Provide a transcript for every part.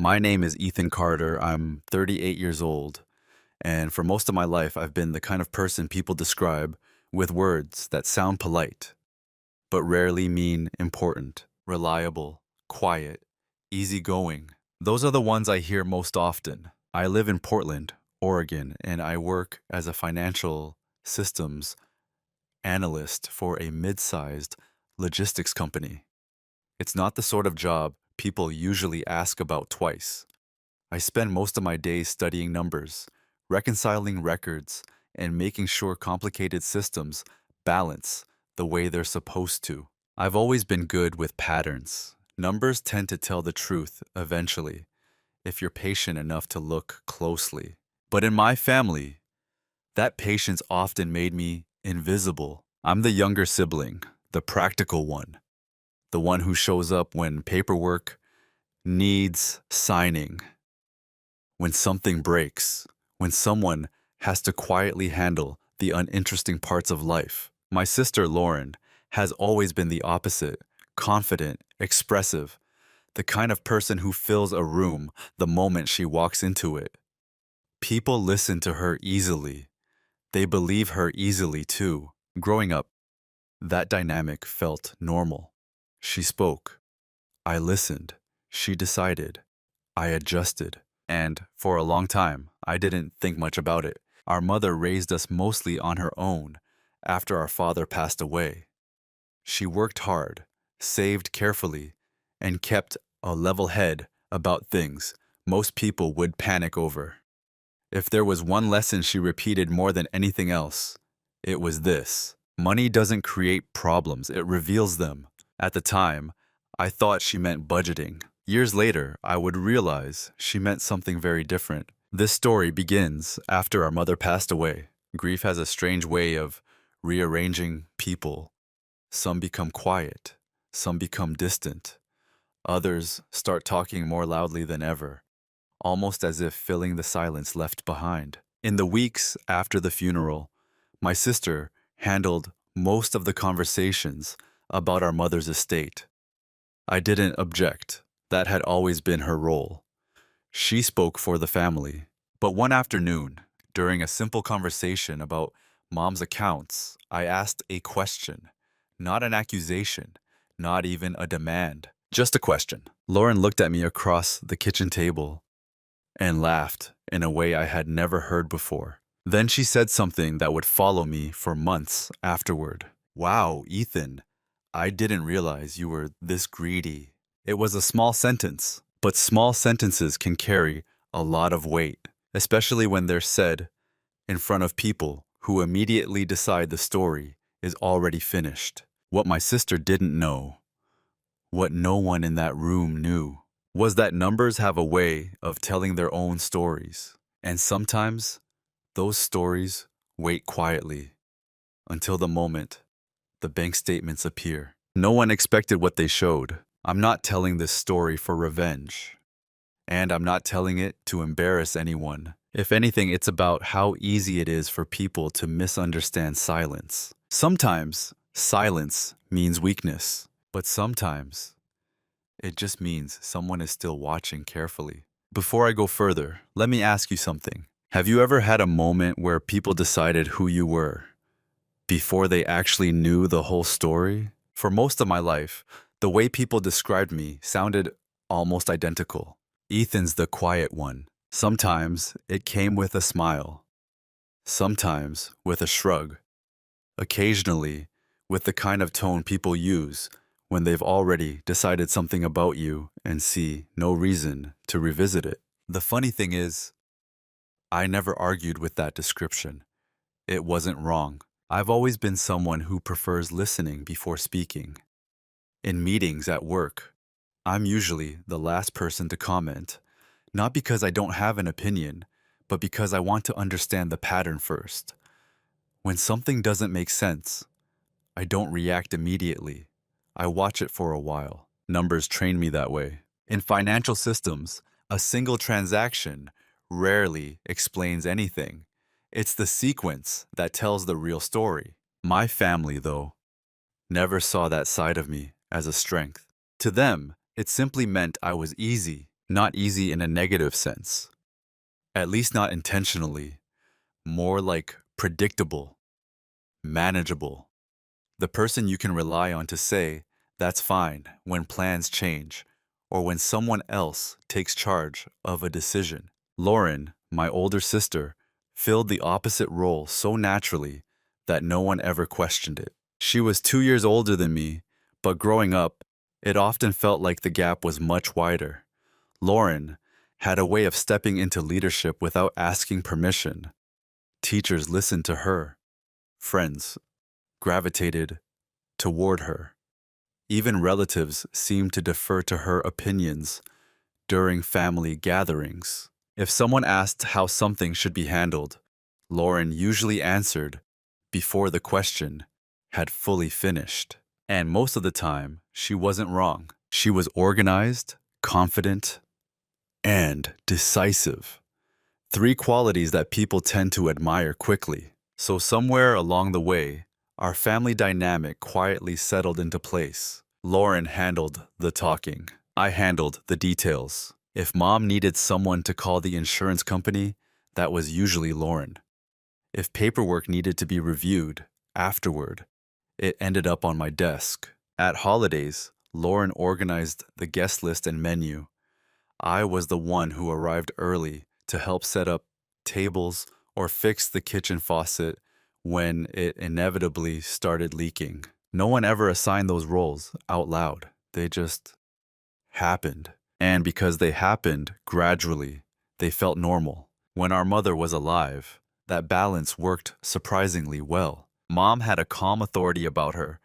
My name is Ethan Carter. I'm 38 years old, and for most of my life, I've been the kind of person people describe with words that sound polite, but rarely mean important, reliable, quiet, easygoing. Those are the ones I hear most often. I live in Portland, Oregon, and I work as a financial systems analyst for a mid-sized logistics company. It's not the sort of job people usually ask about twice. I spend most of my days studying numbers, reconciling records, and making sure complicated systems balance the way they're supposed to. I've always been good with patterns. Numbers tend to tell the truth eventually, if you're patient enough to look closely. But in my family, that patience often made me invisible. I'm the younger sibling, the practical one, the one who shows up when paperwork needs signing, when something breaks, when someone has to quietly handle the uninteresting parts of life. My sister, Lauren, has always been the opposite, confident, expressive, the kind of person who fills a room the moment she walks into it. People listen to her easily. They believe her easily, too. Growing up, that dynamic felt normal. She spoke. I listened. She decided. I adjusted. And for a long time, I didn't think much about it. Our mother raised us mostly on her own after our father passed away. She worked hard, saved carefully, and kept a level head about things most people would panic over. If there was one lesson she repeated more than anything else, it was this: money doesn't create problems, it reveals them. At the time, I thought she meant budgeting. Years later, I would realize she meant something very different. This story begins after our mother passed away. Grief has a strange way of rearranging people. Some become quiet, some become distant, others start talking more loudly than ever, almost as if filling the silence left behind. In the weeks after the funeral, my sister handled most of the conversations about our mother's estate. I didn't object. That had always been her role. She spoke for the family. But one afternoon, during a simple conversation about Mom's accounts, I asked a question, not an accusation, not even a demand, just a question. Lauren looked at me across the kitchen table and laughed in a way I had never heard before. Then she said something that would follow me for months afterward. Wow, Ethan, I didn't realize you were this greedy. It was a small sentence, but small sentences can carry a lot of weight, especially when they're said in front of people who immediately decide the story is already finished. What my sister didn't know, what no one in that room knew, was that numbers have a way of telling their own stories. And sometimes those stories wait quietly until the moment the bank statements appear. No one expected what they showed. I'm not telling this story for revenge, and I'm not telling it to embarrass anyone. If anything, it's about how easy it is for people to misunderstand silence. Sometimes silence means weakness, but sometimes it just means someone is still watching carefully. Before I go further, let me ask you something. Have you ever had a moment where people decided who you were before they actually knew the whole story? For most of my life, the way people described me sounded almost identical. Ethan's the quiet one. Sometimes it came with a smile, sometimes with a shrug, occasionally with the kind of tone people use when they've already decided something about you and see no reason to revisit it. The funny thing is, I never argued with that description. It wasn't wrong. I've always been someone who prefers listening before speaking. In meetings at work, I'm usually the last person to comment, not because I don't have an opinion, but because I want to understand the pattern first. When something doesn't make sense, I don't react immediately. I watch it for a while. Numbers train me that way. In financial systems, a single transaction rarely explains anything. It's the sequence that tells the real story. My family, though, never saw that side of me as a strength. To them, it simply meant I was easy, Not easy in a negative sense, at least not intentionally, more like predictable, manageable. The person you can rely on to say, that's fine, when plans change, or when someone else takes charge of a decision. Lauren, my older sister, filled the opposite role so naturally that no one ever questioned it. She was 2 years older than me, but growing up, it often felt like the gap was much wider. Lauren had a way of stepping into leadership without asking permission. Teachers listened to her. Friends gravitated toward her. Even relatives seemed to defer to her opinions during family gatherings. If someone asked how something should be handled, Lauren usually answered before the question had fully finished. And most of the time, she wasn't wrong. She was organized, confident, and decisive. Three qualities that people tend to admire quickly. So somewhere along the way, our family dynamic quietly settled into place. Lauren handled the talking. I handled the details. If mom needed someone to call the insurance company, that was usually Lauren. If paperwork needed to be reviewed afterward, it ended up on my desk. At holidays, Lauren organized the guest list and menu. I was the one who arrived early to help set up tables or fix the kitchen faucet when it inevitably started leaking. No one ever assigned those roles out loud. They just happened. And because they happened gradually, they felt normal. When our mother was alive, that balance worked surprisingly well. Mom had a calm authority about her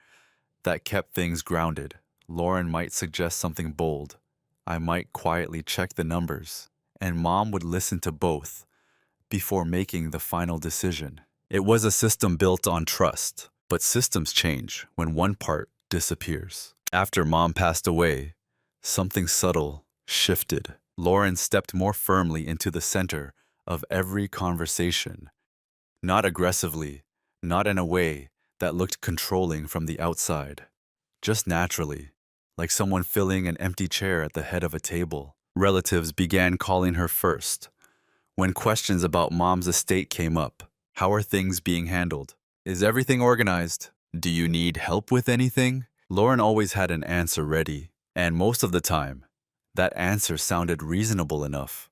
that kept things grounded. Lauren might suggest something bold. I might quietly check the numbers, and mom would listen to both before making the final decision. It was a system built on trust, but systems change when one part disappears. After mom passed away, something subtle shifted. Lauren stepped more firmly into the center of every conversation, not aggressively, not in a way that looked controlling from the outside, just naturally, like someone filling an empty chair at the head of a table. Relatives began calling her first. When questions about mom's estate came up, how are things being handled? Is everything organized? Do you need help with anything? Lauren always had an answer ready, and most of the time, that answer sounded reasonable enough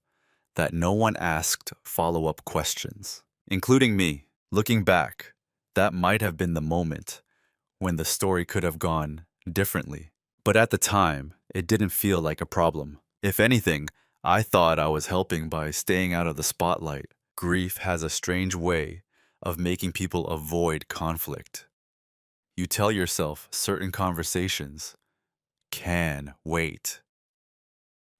that no one asked follow-up questions, including me. Looking back, that might have been the moment when the story could have gone differently. But at the time, it didn't feel like a problem. If anything, I thought I was helping by staying out of the spotlight. Grief has a strange way of making people avoid conflict. You tell yourself certain conversations can wait.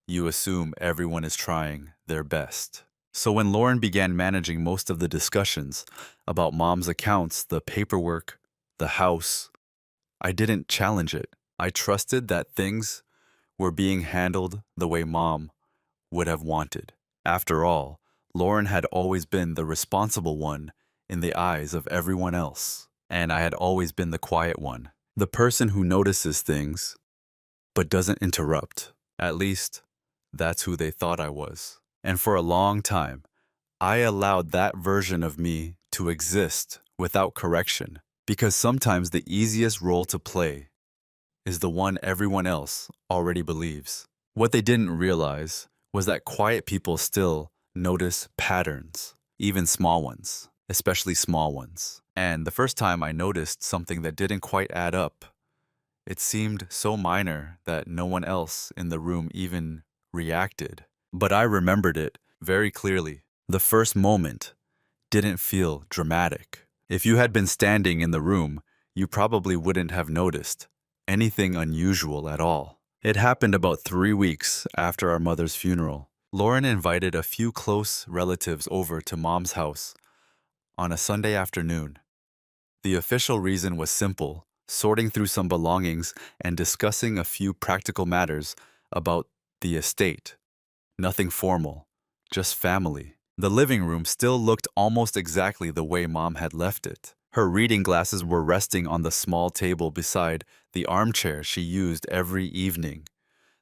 You assume everyone is trying their best. So when Lauren began managing most of the discussions about mom's accounts, the paperwork, the house, I didn't challenge it. I trusted that things were being handled the way mom would have wanted. After all, Lauren had always been the responsible one in the eyes of everyone else, and I had always been the quiet one, the person who notices things but doesn't interrupt. At least, that's who they thought I was. And for a long time, I allowed that version of me to exist without correction, because sometimes the easiest role to play is the one everyone else already believes. What they didn't realize was that quiet people still notice patterns, even small ones, especially small ones. And the first time I noticed something that didn't quite add up, it seemed so minor that no one else in the room even reacted. But I remembered it very clearly. The first moment didn't feel dramatic. If you had been standing in the room, you probably wouldn't have noticed anything unusual at all. It happened about 3 weeks after our mother's funeral. Lauren invited a few close relatives over to mom's house on a Sunday afternoon. The official reason was simple: sorting through some belongings and discussing a few practical matters about the estate. Nothing formal, just family. The living room still looked almost exactly the way mom had left it. Her reading glasses were resting on the small table beside the armchair she used every evening.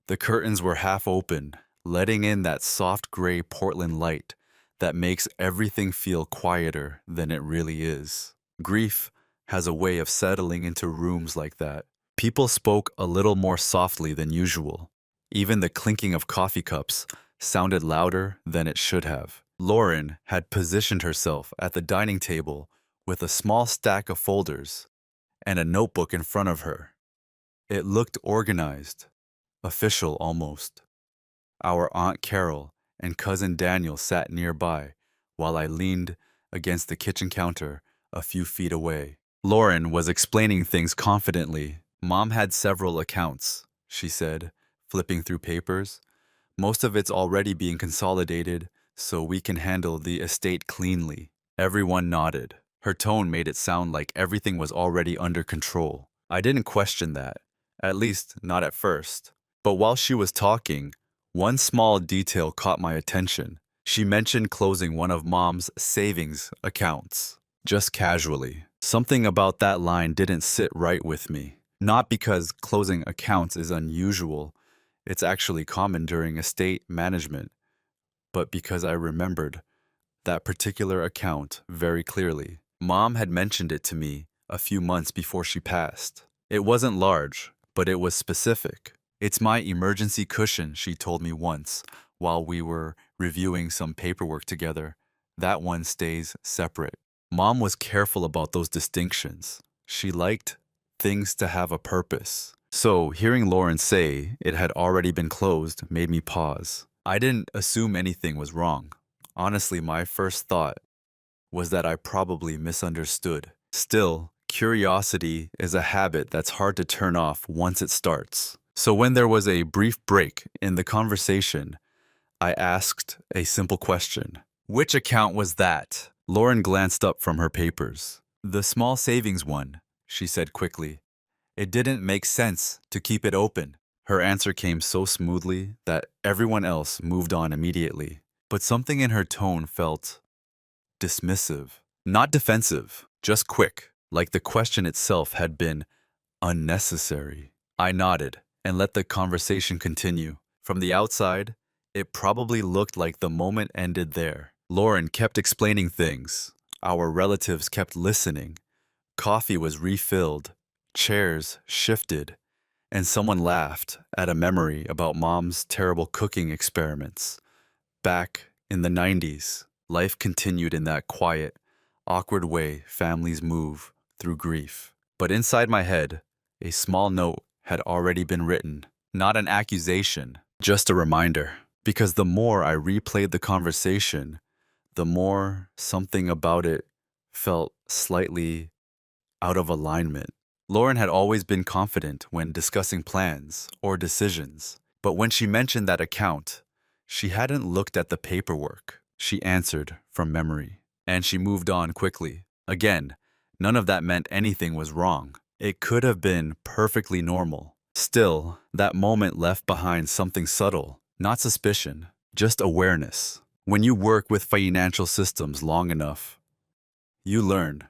The curtains were half open, letting in that soft gray Portland light that makes everything feel quieter than it really is. Grief has a way of settling into rooms like that. People spoke a little more softly than usual. Even the clinking of coffee cups sounded louder than it should have. Lauren had positioned herself at the dining table with a small stack of folders and a notebook in front of her. It looked organized, official almost. Our Aunt Carol and Cousin Daniel sat nearby while I leaned against the kitchen counter a few feet away. Lauren was explaining things confidently. Mom had several accounts, she said, flipping through papers. Most of it's already being consolidated, so we can handle the estate cleanly. Everyone nodded. Her tone made it sound like everything was already under control. I didn't question that, at least not at first. But while she was talking, one small detail caught my attention. She mentioned closing one of Mom's savings accounts, just casually. Something about that line didn't sit right with me. Not because closing accounts is unusual, it's actually common during estate management, but because I remembered that particular account very clearly. Mom had mentioned it to me a few months before she passed. It wasn't large, but it was specific. It's my emergency cushion, she told me once while we were reviewing some paperwork together. That one stays separate. Mom was careful about those distinctions. She liked things to have a purpose. So, hearing Lauren say it had already been closed made me pause. I didn't assume anything was wrong. Honestly, my first thought was that I probably misunderstood. Still, curiosity is a habit that's hard to turn off once it starts. So when there was a brief break in the conversation, I asked a simple question. Which account was that? Lauren glanced up from her papers. The small savings one, she said quickly. It didn't make sense to keep it open. Her answer came so smoothly that everyone else moved on immediately. But something in her tone felt dismissive. Not defensive, just quick, like the question itself had been unnecessary. I nodded and let the conversation continue. From the outside, it probably looked like the moment ended there. Lauren kept explaining things. Our relatives kept listening. Coffee was refilled, chairs shifted, and someone laughed at a memory about Mom's terrible cooking experiments. Back in the 90s, life continued in that quiet, awkward way families move through grief. But inside my head, a small note had already been written. Not an accusation, just a reminder. Because the more I replayed the conversation, the more something about it felt slightly out of alignment. Lauren had always been confident when discussing plans or decisions, but when she mentioned that account, she hadn't looked at the paperwork. She answered from memory, and she moved on quickly. Again, none of that meant anything was wrong. It could have been perfectly normal. Still, that moment left behind something subtle, not suspicion, just awareness. When you work with financial systems long enough, you learn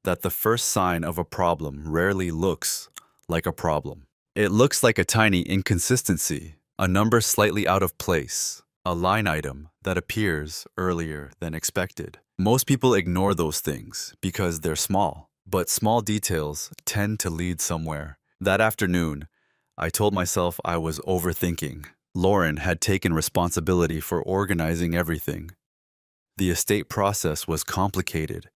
that the first sign of a problem rarely looks like a problem. It looks like a tiny inconsistency, a number slightly out of place, a line item that appears earlier than expected. Most people ignore those things because they're small, but small details tend to lead somewhere. That afternoon, I told myself I was overthinking. Lauren had taken responsibility for organizing everything. The estate process was complicated,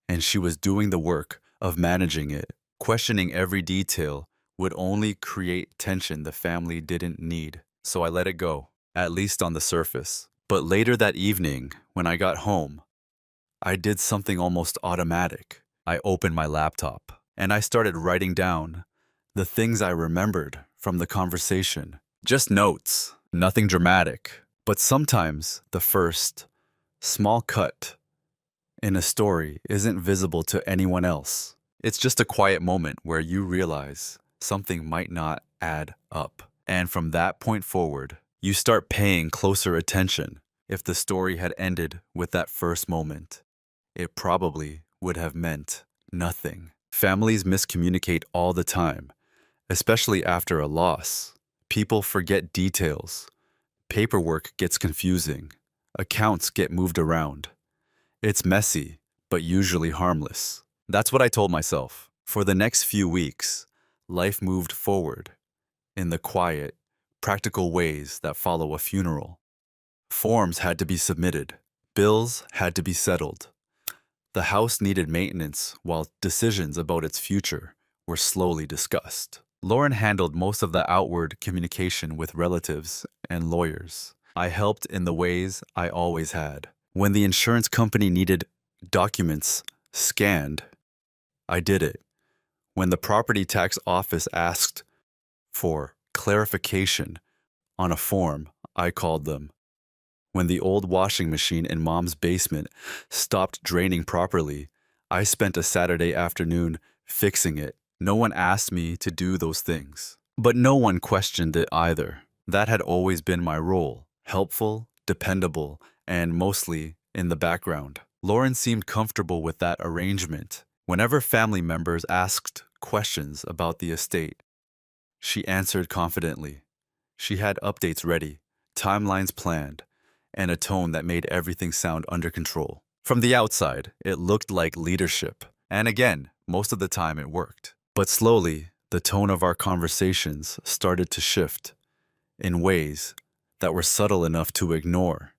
and she was doing the work of managing it. Questioning every detail would only create tension the family didn't need, so I let it go, at least on the surface. But later that evening, when I got home, I did something almost automatic. I opened my laptop, and I started writing down the things I remembered from the conversation. Just notes, nothing dramatic. But sometimes the first small cut in a story isn't visible to anyone else. It's just a quiet moment where you realize something might not add up. And from that point forward, you start paying closer attention. If the story had ended with that first moment, it probably would have meant nothing. Families miscommunicate all the time, especially after a loss. People forget details, Paperwork gets confusing. Accounts get moved around. It's messy, but usually harmless. That's what I told myself. For the next few weeks, life moved forward in the quiet, practical ways that follow a funeral. Forms had to be submitted. Bills had to be settled. The house needed maintenance while decisions about its future were slowly discussed. Lauren handled most of the outward communication with relatives and lawyers. I helped in the ways I always had. When the insurance company needed documents scanned, I did it. When the property tax office asked for clarification on a form, I called them. When the old washing machine in Mom's basement stopped draining properly, I spent a Saturday afternoon fixing it. No one asked me to do those things, but no one questioned it either. That had always been my role, helpful, dependable, and mostly in the background. Lauren seemed comfortable with that arrangement. Whenever family members asked questions about the estate, she answered confidently. She had updates ready, timelines planned, and a tone that made everything sound under control. From the outside, it looked like leadership. And again, most of the time it worked. But slowly, the tone of our conversations started to shift in ways that were subtle enough to ignore,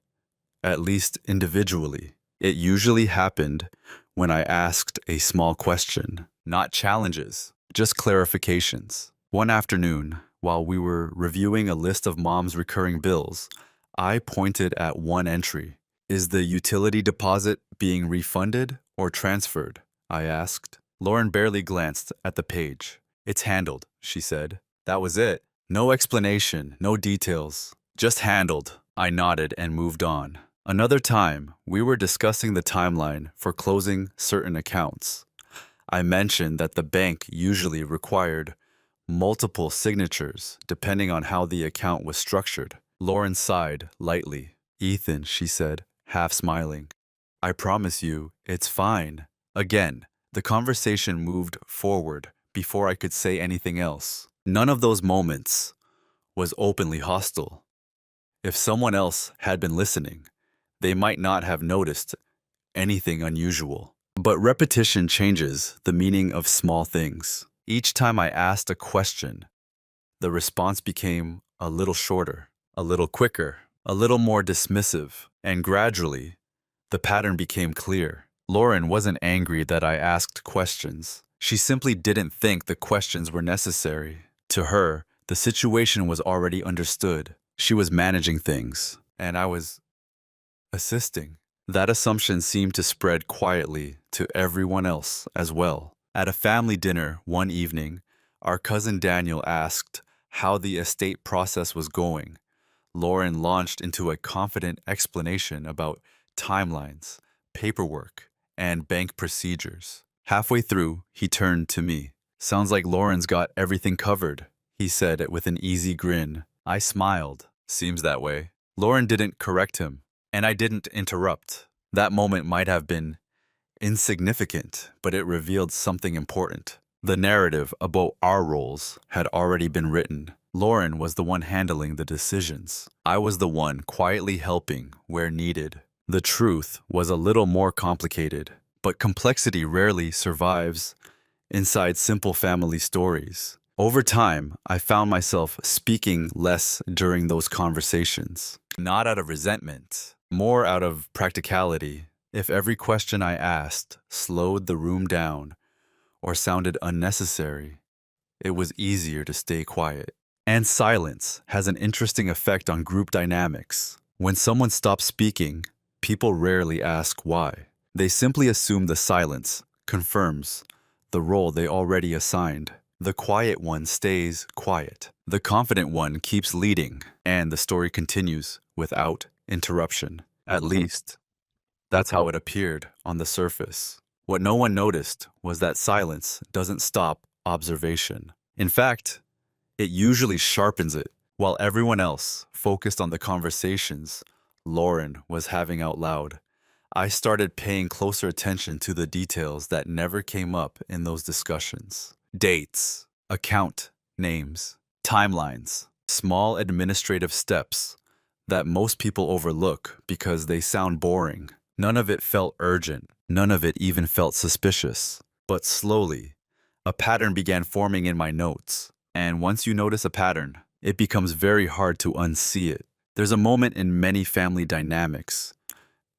at least individually. It usually happened when I asked a small question, not challenges, just clarifications. One afternoon, while we were reviewing a list of Mom's recurring bills, I pointed at one entry. Is the utility deposit being refunded or transferred? I asked. Lauren barely glanced at the page. It's handled, she said. That was it. No explanation, no details. Just handled. I nodded and moved on. Another time, we were discussing the timeline for closing certain accounts. I mentioned that the bank usually required multiple signatures depending on how the account was structured. Lauren sighed lightly. Ethan, she said, half smiling. I promise you, it's fine. Again, the conversation moved forward before I could say anything else. None of those moments was openly hostile. If someone else had been listening, they might not have noticed anything unusual. But repetition changes the meaning of small things. Each time I asked a question, the response became a little shorter, a little quicker, a little more dismissive, and gradually, the pattern became clear. Lauren wasn't angry that I asked questions. She simply didn't think the questions were necessary. To her, the situation was already understood. She was managing things, and I was assisting. That assumption seemed to spread quietly to everyone else as well. At a family dinner one evening, our cousin Daniel asked how the estate process was going. Lauren launched into a confident explanation about timelines, paperwork, and bank procedures. Halfway through, he turned to me. Sounds like Lauren's got everything covered, he said with an easy grin. I smiled. Seems that way. Lauren didn't correct him, and I didn't interrupt. That moment might have been insignificant, but it revealed something important. The narrative about our roles had already been written. Lauren was the one handling the decisions. I was the one quietly helping where needed. The truth was a little more complicated, but complexity rarely survives inside simple family stories. Over time, I found myself speaking less during those conversations. Not out of resentment, more out of practicality. If every question I asked slowed the room down or sounded unnecessary, it was easier to stay quiet. And silence has an interesting effect on group dynamics. When someone stops speaking, people rarely ask why. They simply assume the silence confirms the role they already assigned. The quiet one stays quiet. The confident one keeps leading, and the story continues without interruption. At least, that's how it appeared on the surface. What no one noticed was that silence doesn't stop observation. In fact, it usually sharpens it. While everyone else focused on the conversations Lauren was having out loud, I started paying closer attention to the details that never came up in those discussions. Dates, account names, timelines, small administrative steps that most people overlook because they sound boring. None of it felt urgent. None of it even felt suspicious. But slowly, a pattern began forming in my notes. And once you notice a pattern, it becomes very hard to unsee it. There's a moment in many family dynamics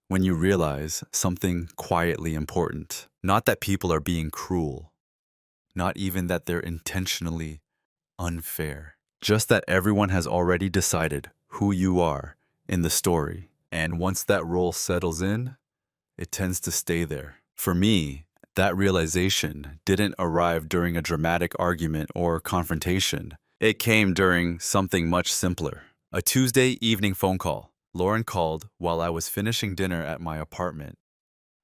when you realize something quietly important. Not that people are being cruel, not even that they're intentionally unfair. Just that everyone has already decided who you are in the story. And once that role settles in, it tends to stay there. For me, that realization didn't arrive during a dramatic argument or confrontation. It came during something much simpler. A Tuesday evening phone call. Lauren called while I was finishing dinner at my apartment.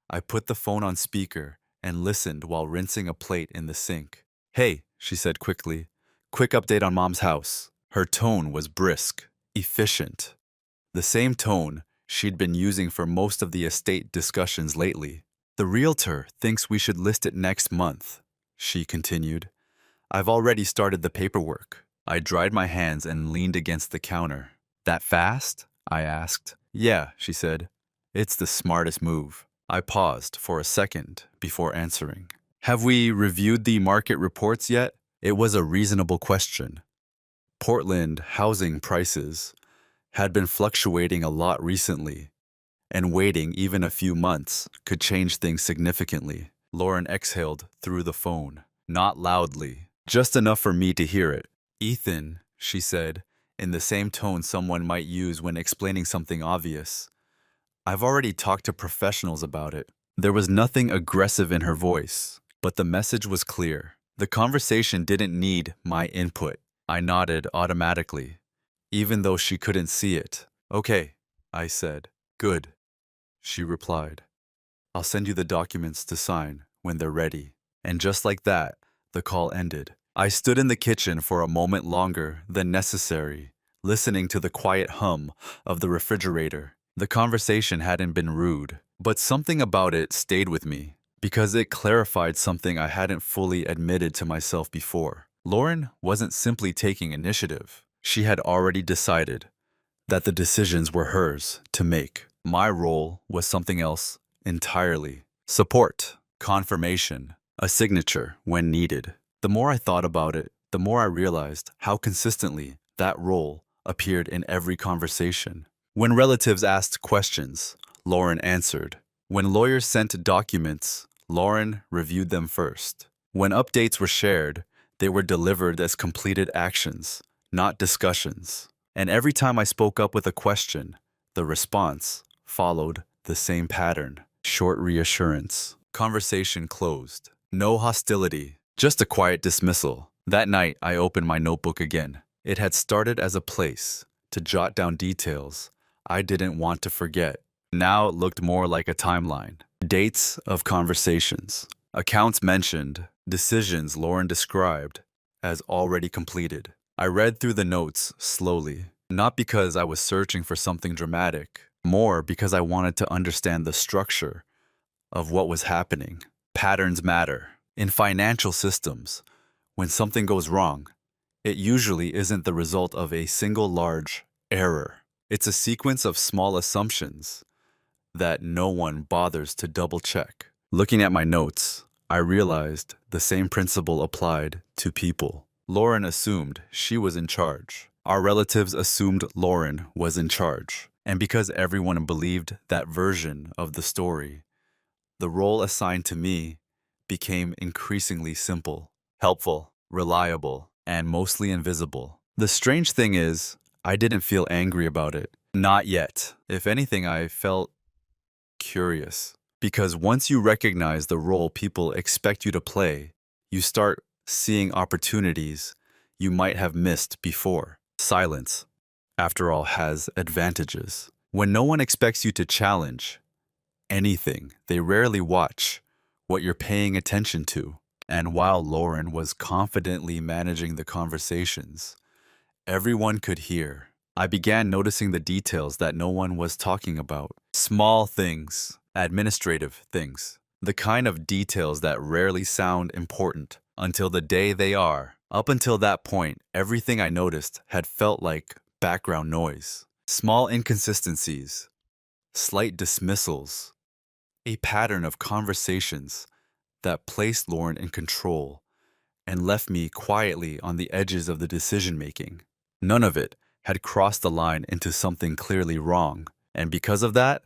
I put the phone on speaker and listened while rinsing a plate in the sink. "Hey," she said quickly. "Quick update on Mom's house." Her tone was brisk, efficient. The same tone she'd been using for most of the estate discussions lately. "The realtor thinks we should list it next month," she continued. "I've already started the paperwork." I dried my hands and leaned against the counter. "That fast?" I asked. "Yeah," she said. "It's the smartest move." I paused for a second before answering. "Have we reviewed the market reports yet?" It was a reasonable question. Portland housing prices had been fluctuating a lot recently, and waiting even a few months could change things significantly. Lauren exhaled through the phone, not loudly, just enough for me to hear it. "Ethan," she said, in the same tone someone might use when explaining something obvious, "I've already talked to professionals about it." There was nothing aggressive in her voice, but the message was clear. The conversation didn't need my input. I nodded automatically, even though she couldn't see it. "Okay," I said. "Good," she replied. "I'll send you the documents to sign when they're ready." And just like that, the call ended. I stood in the kitchen for a moment longer than necessary, listening to the quiet hum of the refrigerator. The conversation hadn't been rude, but something about it stayed with me, because it clarified something I hadn't fully admitted to myself before. Lauren wasn't simply taking initiative. She had already decided that the decisions were hers to make. My role was something else entirely. Support, confirmation, a signature when needed. The more I thought about it, the more I realized how consistently that role appeared in every conversation. When relatives asked questions, Lauren answered. When lawyers sent documents, Lauren reviewed them first. When updates were shared, they were delivered as completed actions, not discussions. And every time I spoke up with a question, the response followed the same pattern. Short reassurance. Conversation closed. No hostility, just a quiet dismissal. That night, I opened my notebook again. It had started as a place to jot down details I didn't want to forget. Now it looked more like a timeline. Dates of conversations, accounts mentioned, decisions Lauren described as already completed. I read through the notes slowly, not because I was searching for something dramatic, more because I wanted to understand the structure of what was happening. Patterns matter. In financial systems, when something goes wrong, it usually isn't the result of a single large error. It's a sequence of small assumptions that no one bothers to double check. Looking at my notes, I realized the same principle applied to people. Lauren assumed she was in charge. Our relatives assumed Lauren was in charge. And because everyone believed that version of the story, the role assigned to me became increasingly simple, helpful, reliable, and mostly invisible. The strange thing is, I didn't feel angry about it. Not yet. If anything, I felt curious. Because once you recognize the role people expect you to play, you start seeing opportunities you might have missed before. Silence, after all, has advantages. When no one expects you to challenge anything, they rarely watch what you're paying attention to. And while Lauren was confidently managing the conversations, everyone could hear. I began noticing the details that no one was talking about. Small things, administrative things. The kind of details that rarely sound important until the day they are. Up until that point, everything I noticed had felt like background noise. Small inconsistencies, slight dismissals, a pattern of conversations that placed Lauren in control and left me quietly on the edges of the decision making. None of it had crossed the line into something clearly wrong, and because of that,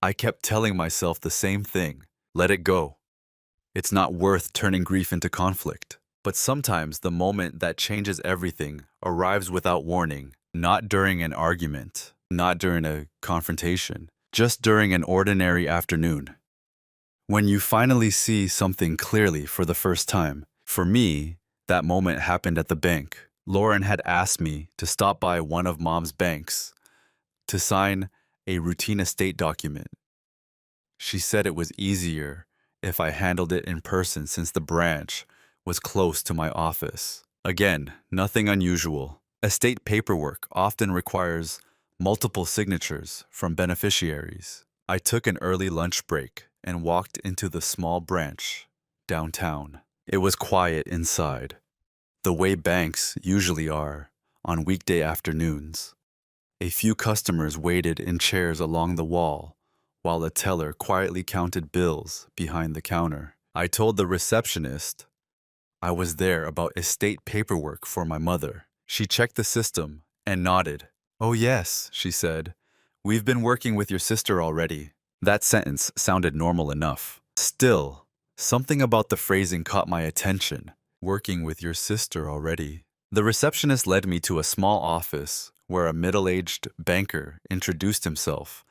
I kept telling myself the same thing: let it go. It's not worth turning grief into conflict. But sometimes the moment that changes everything arrives without warning, not during an argument, not during a confrontation, just during an ordinary afternoon. When you finally see something clearly for the first time. For me, that moment happened at the bank. Lauren had asked me to stop by one of Mom's banks to sign a routine estate document. She said it was easier if I handled it in person since the branch was close to my office. Again, nothing unusual. Estate paperwork often requires multiple signatures from beneficiaries. I took an early lunch break and walked into the small branch downtown. It was quiet inside, the way banks usually are on weekday afternoons. A few customers waited in chairs along the wall, while a teller quietly counted bills behind the counter. I told the receptionist I was there about estate paperwork for my mother. She checked the system and nodded. "Oh yes," she said. "We've been working with your sister already." That sentence sounded normal enough. Still, something about the phrasing caught my attention. Working with your sister already. The receptionist led me to a small office where a middle-aged banker introduced himself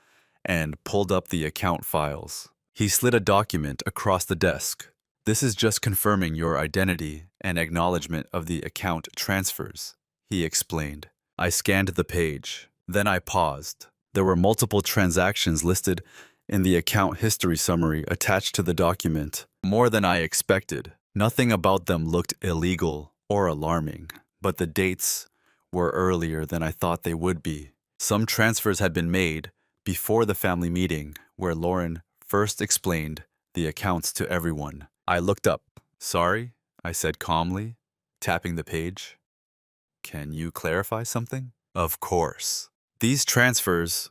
and pulled up the account files. He slid a document across the desk. "This is just confirming your identity and acknowledgement of the account transfers," he explained. I scanned the page. Then I paused. There were multiple transactions listed in the account history summary attached to the document. More than I expected. Nothing about them looked illegal or alarming, but the dates were earlier than I thought they would be. Some transfers had been made before the family meeting where Lauren first explained the accounts to everyone. I looked up. "Sorry," I said calmly, tapping the page. "Can you clarify something?" "Of course. These transfers,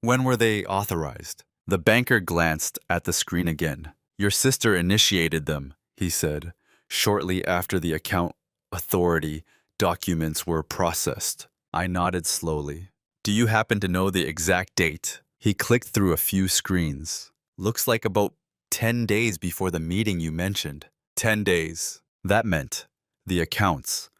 when were they authorized?" The banker glanced at the screen again. "Your sister initiated them," he said, "shortly after the account authority documents were processed." I nodded slowly. "Do you happen to know the exact date?" He clicked through a few screens. "Looks like about 10 days before the meeting you mentioned." 10 days. That meant the accounts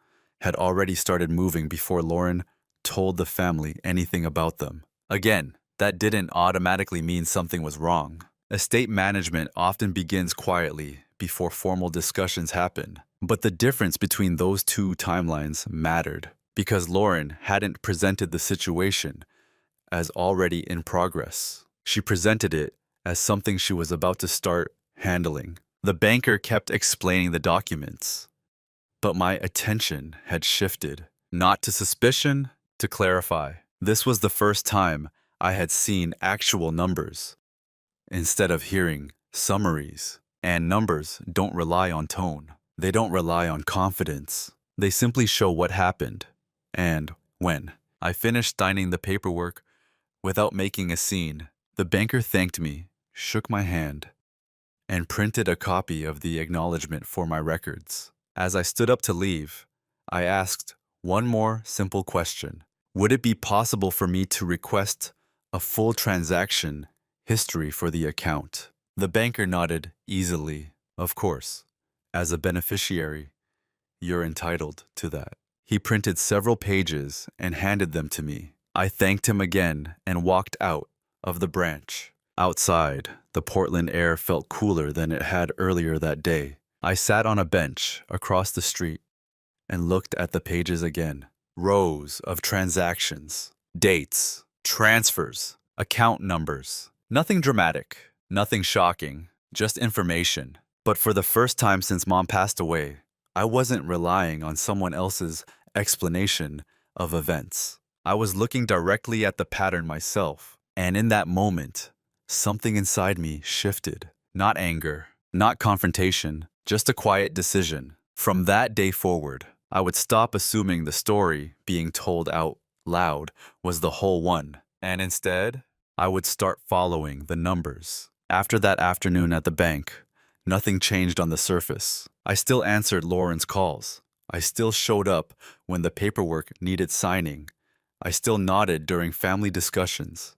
had already started moving before Lauren told the family anything about them. Again, that didn't automatically mean something was wrong. Estate management often begins quietly before formal discussions happen. But the difference between those two timelines mattered because Lauren hadn't presented the situation as already in progress. She presented it as something she was about to start handling. The banker kept explaining the documents, but my attention had shifted, not to suspicion, to clarify. This was the first time I had seen actual numbers instead of hearing summaries. And numbers don't rely on tone. They don't rely on confidence. They simply show what happened and when. I finished signing the paperwork without making a scene. The banker thanked me, shook my hand, and printed a copy of the acknowledgement for my records. As I stood up to leave, I asked one more simple question. Would it be possible for me to request a full transaction history for the account? The banker nodded easily. "Of course. As a beneficiary, you're entitled to that." He printed several pages and handed them to me. I thanked him again and walked out of the branch. Outside, the Portland air felt cooler than it had earlier that day. I sat on a bench across the street and looked at the pages again. Rows of transactions, dates, transfers, account numbers. Nothing dramatic, nothing shocking, just information. But for the first time since Mom passed away, I wasn't relying on someone else's explanation of events. I was looking directly at the pattern myself, and in that moment, something inside me shifted. Not anger, not confrontation, just a quiet decision. From that day forward, I would stop assuming the story being told out loud was the whole one. And instead, I would start following the numbers. After that afternoon at the bank, nothing changed on the surface. I still answered Lauren's calls. I still showed up when the paperwork needed signing. I still nodded during family discussions.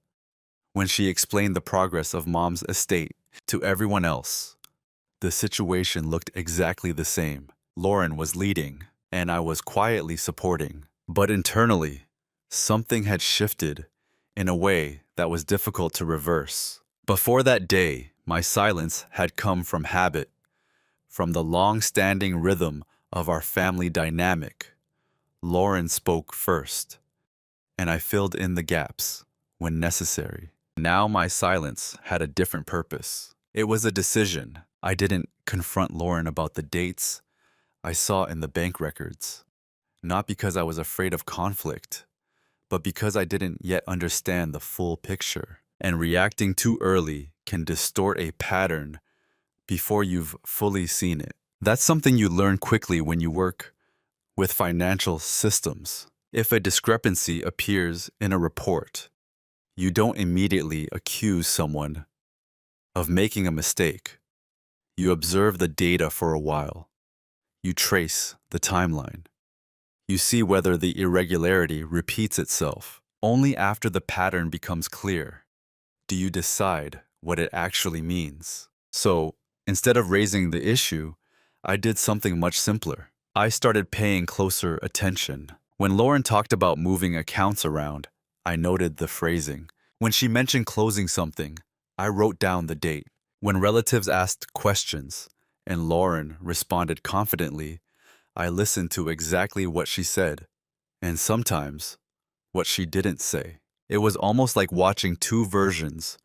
When she explained the progress of Mom's estate to everyone else, the situation looked exactly the same. Lauren was leading, and I was quietly supporting. But internally, something had shifted in a way that was difficult to reverse. Before that day, my silence had come from habit, from the long-standing rhythm of our family dynamic. Lauren spoke first, and I filled in the gaps when necessary. Now my silence had a different purpose. It was a decision. I didn't confront Lauren about the dates I saw in the bank records, not because I was afraid of conflict, but because I didn't yet understand the full picture. And reacting too early can distort a pattern before you've fully seen it. That's something you learn quickly when you work with financial systems. If a discrepancy appears in a report, you don't immediately accuse someone of making a mistake. You observe the data for a while. You trace the timeline. You see whether the irregularity repeats itself. Only after the pattern becomes clear do you decide what it actually means. So, instead of raising the issue, I did something much simpler. I started paying closer attention. When Lauren talked about moving accounts around, I noted the phrasing. When she mentioned closing something, I wrote down the date. When relatives asked questions, and Lauren responded confidently, I listened to exactly what she said, and sometimes what she didn't say. It was almost like watching two versions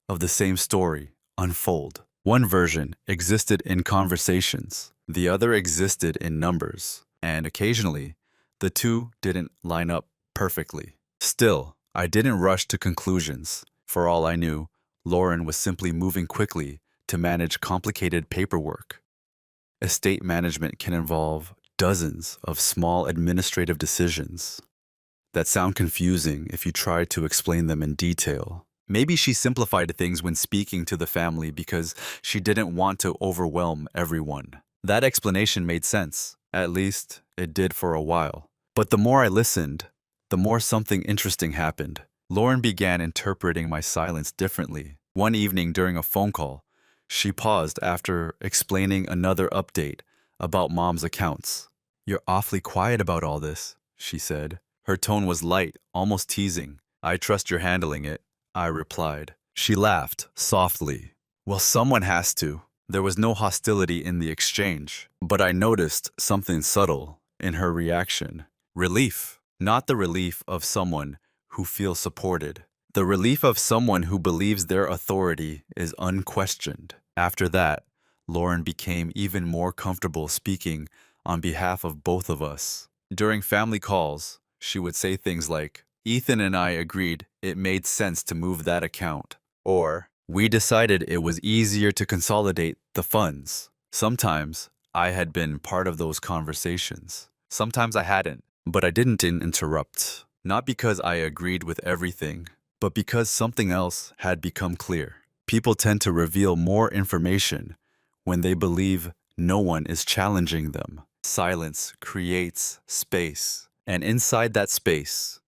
of the same story unfold. One version existed in conversations, the other existed in numbers, and occasionally, the two didn't line up perfectly. Still, I didn't rush to conclusions. For all I knew, Lauren was simply moving quickly to manage complicated paperwork. Estate management can involve dozens of small administrative decisions that sound confusing if you try to explain them in detail. Maybe she simplified things when speaking to the family because she didn't want to overwhelm everyone. That explanation made sense. At least, it did for a while. But the more I listened, the more something interesting happened. Lauren began interpreting my silence differently. One evening during a phone call, she paused after explaining another update about Mom's accounts. "You're awfully quiet about all this," she said. Her tone was light, almost teasing. "I trust you're handling it," I replied. She laughed softly. "Well, someone has to." There was no hostility in the exchange, but I noticed something subtle in her reaction. Relief. Not the relief of someone who feels supported. The relief of someone who believes their authority is unquestioned. After that, Lauren became even more comfortable speaking on behalf of both of us. During family calls, she would say things like, "Ethan and I agreed it made sense to move that account," or "We decided it was easier to consolidate the funds." Sometimes I had been part of those conversations. Sometimes I hadn't, but I didn't interrupt. Not because I agreed with everything, but because something else had become clear. People tend to reveal more information when they believe no one is challenging them. Silence creates space, and inside that space,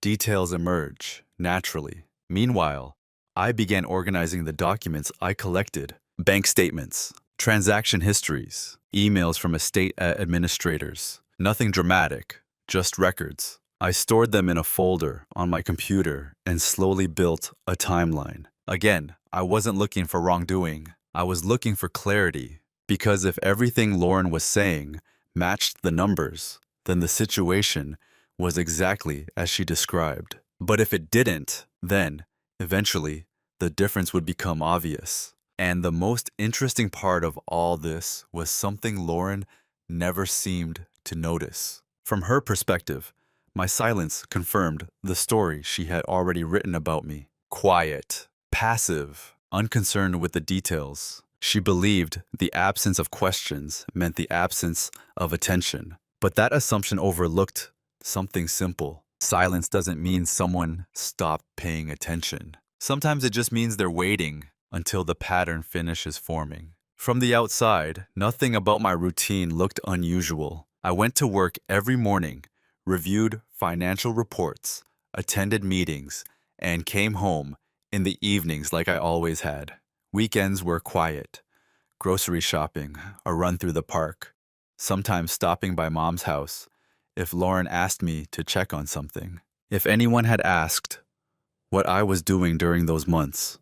details emerge naturally. Meanwhile, I began organizing the documents I collected: bank statements, transaction histories, emails from estate administrators. Nothing dramatic, just records. I stored them in a folder on my computer and slowly built a timeline. Again, I wasn't looking for wrongdoing. I was looking for clarity. Because if everything Lauren was saying matched the numbers, then the situation was exactly as she described. But if it didn't, then, eventually, the difference would become obvious. And the most interesting part of all this was something Lauren never seemed to notice. From her perspective, my silence confirmed the story she had already written about me. Quiet, passive, unconcerned with the details. She believed the absence of questions meant the absence of attention. But that assumption overlooked something simple. Silence doesn't mean someone stopped paying attention. Sometimes it just means they're waiting until the pattern finishes forming. From the outside, nothing about my routine looked unusual. I went to work every morning, reviewed financial reports, attended meetings, and came home in the evenings like I always had. Weekends were quiet. Grocery shopping, a run through the park, sometimes stopping by mom's house if Lauren asked me to check on something. If anyone had asked what I was doing during those months,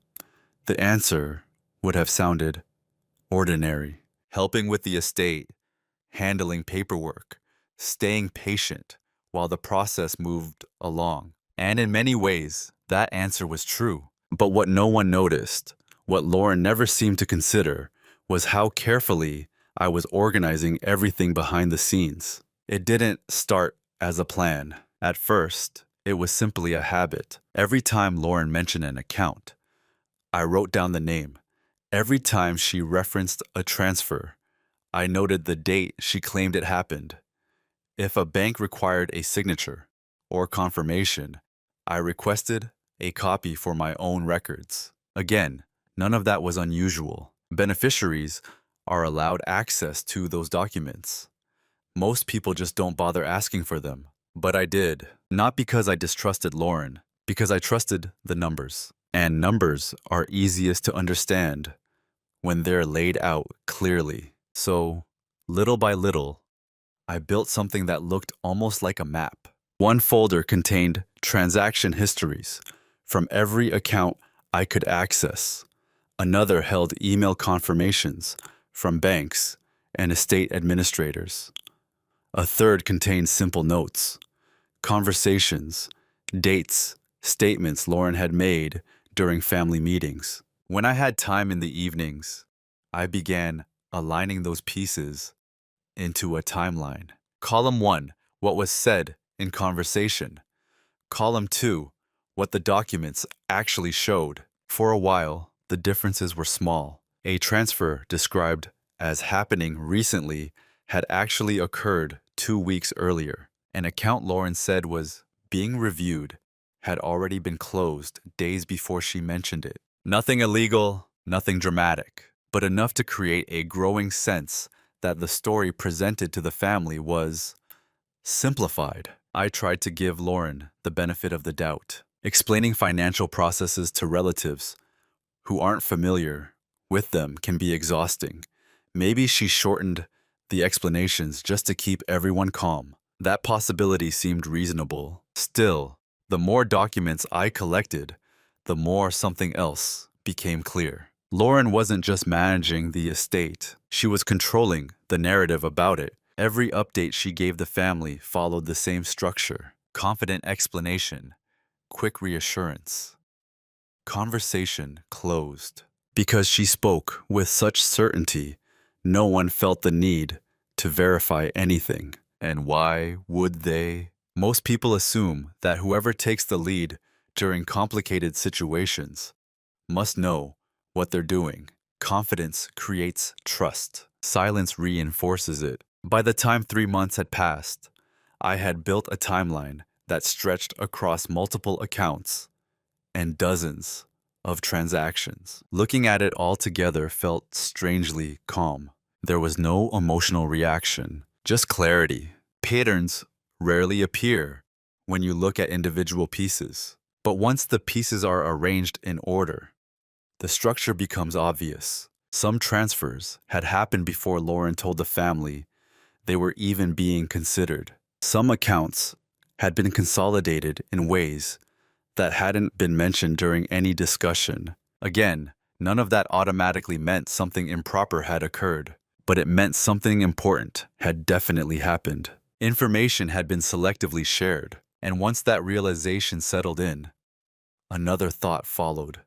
the answer would have sounded ordinary. Helping with the estate, handling paperwork, staying patient while the process moved along. And in many ways, that answer was true. But what no one noticed, what Lauren never seemed to consider, was how carefully I was organizing everything behind the scenes. It didn't start as a plan. At first, it was simply a habit. Every time Lauren mentioned an account, I wrote down the name. Every time she referenced a transfer, I noted the date she claimed it happened. If a bank required a signature or confirmation, I requested a copy for my own records. Again, none of that was unusual. Beneficiaries are allowed access to those documents. Most people just don't bother asking for them. But I did. Not because I distrusted Lauren, because I trusted the numbers. And numbers are easiest to understand when they're laid out clearly. So, little by little, I built something that looked almost like a map. One folder contained transaction histories from every account I could access. Another held email confirmations from banks and estate administrators. A third contained simple notes, conversations, dates, statements Lauren had made during family meetings. When I had time in the evenings, I began aligning those pieces into a timeline. Column 1, what was said in conversation. Column 2, what the documents actually showed. For a while, the differences were small. A transfer described as happening recently had actually occurred 2 weeks earlier. An account Lauren said was being reviewed had already been closed days before she mentioned it. Nothing illegal, nothing dramatic, but enough to create a growing sense that the story presented to the family was simplified. I tried to give Lauren the benefit of the doubt. Explaining financial processes to relatives who aren't familiar with them can be exhausting. Maybe she shortened the explanations just to keep everyone calm. That possibility seemed reasonable. Still, the more documents I collected, the more something else became clear. Lauren wasn't just managing the estate, she was controlling the narrative about it. Every update she gave the family followed the same structure: confident explanation, quick reassurance. Conversation closed. Because she spoke with such certainty, no one felt the need to verify anything. And why would they? Most people assume that whoever takes the lead during complicated situations must know what they're doing. Confidence creates trust. Silence reinforces it. By the time 3 months had passed, I had built a timeline that stretched across multiple accounts and dozens of transactions. Looking at it all together felt strangely calm. There was no emotional reaction, just clarity. Patterns rarely appear when you look at individual pieces. But once the pieces are arranged in order, the structure becomes obvious. Some transfers had happened before Lauren told the family they were even being considered. Some accounts had been consolidated in ways that hadn't been mentioned during any discussion. Again, none of that automatically meant something improper had occurred, but it meant something important had definitely happened. Information had been selectively shared, and once that realization settled in, another thought followed,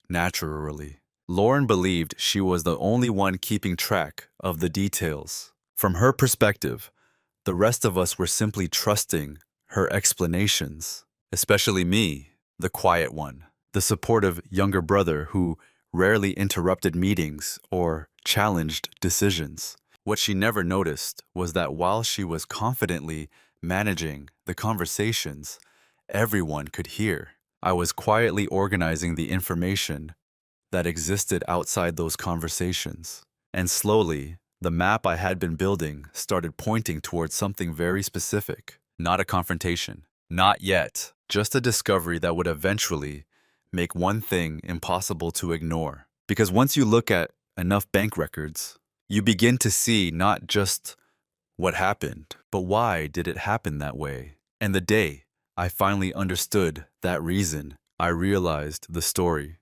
naturally. Lauren believed she was the only one keeping track of the details. From her perspective, the rest of us were simply trusting her explanations, especially me, the quiet one, the supportive younger brother who rarely interrupted meetings or challenged decisions. What she never noticed was that while she was confidently managing the conversations, everyone could hear. I was quietly organizing the information that existed outside those conversations. And slowly, the map I had been building started pointing towards something very specific. Not a confrontation. Not yet. Just a discovery that would eventually make one thing impossible to ignore. Because once you look at enough bank records, you begin to see not just what happened, but why did it happen that way? And the day I finally understood that reason, I realized the story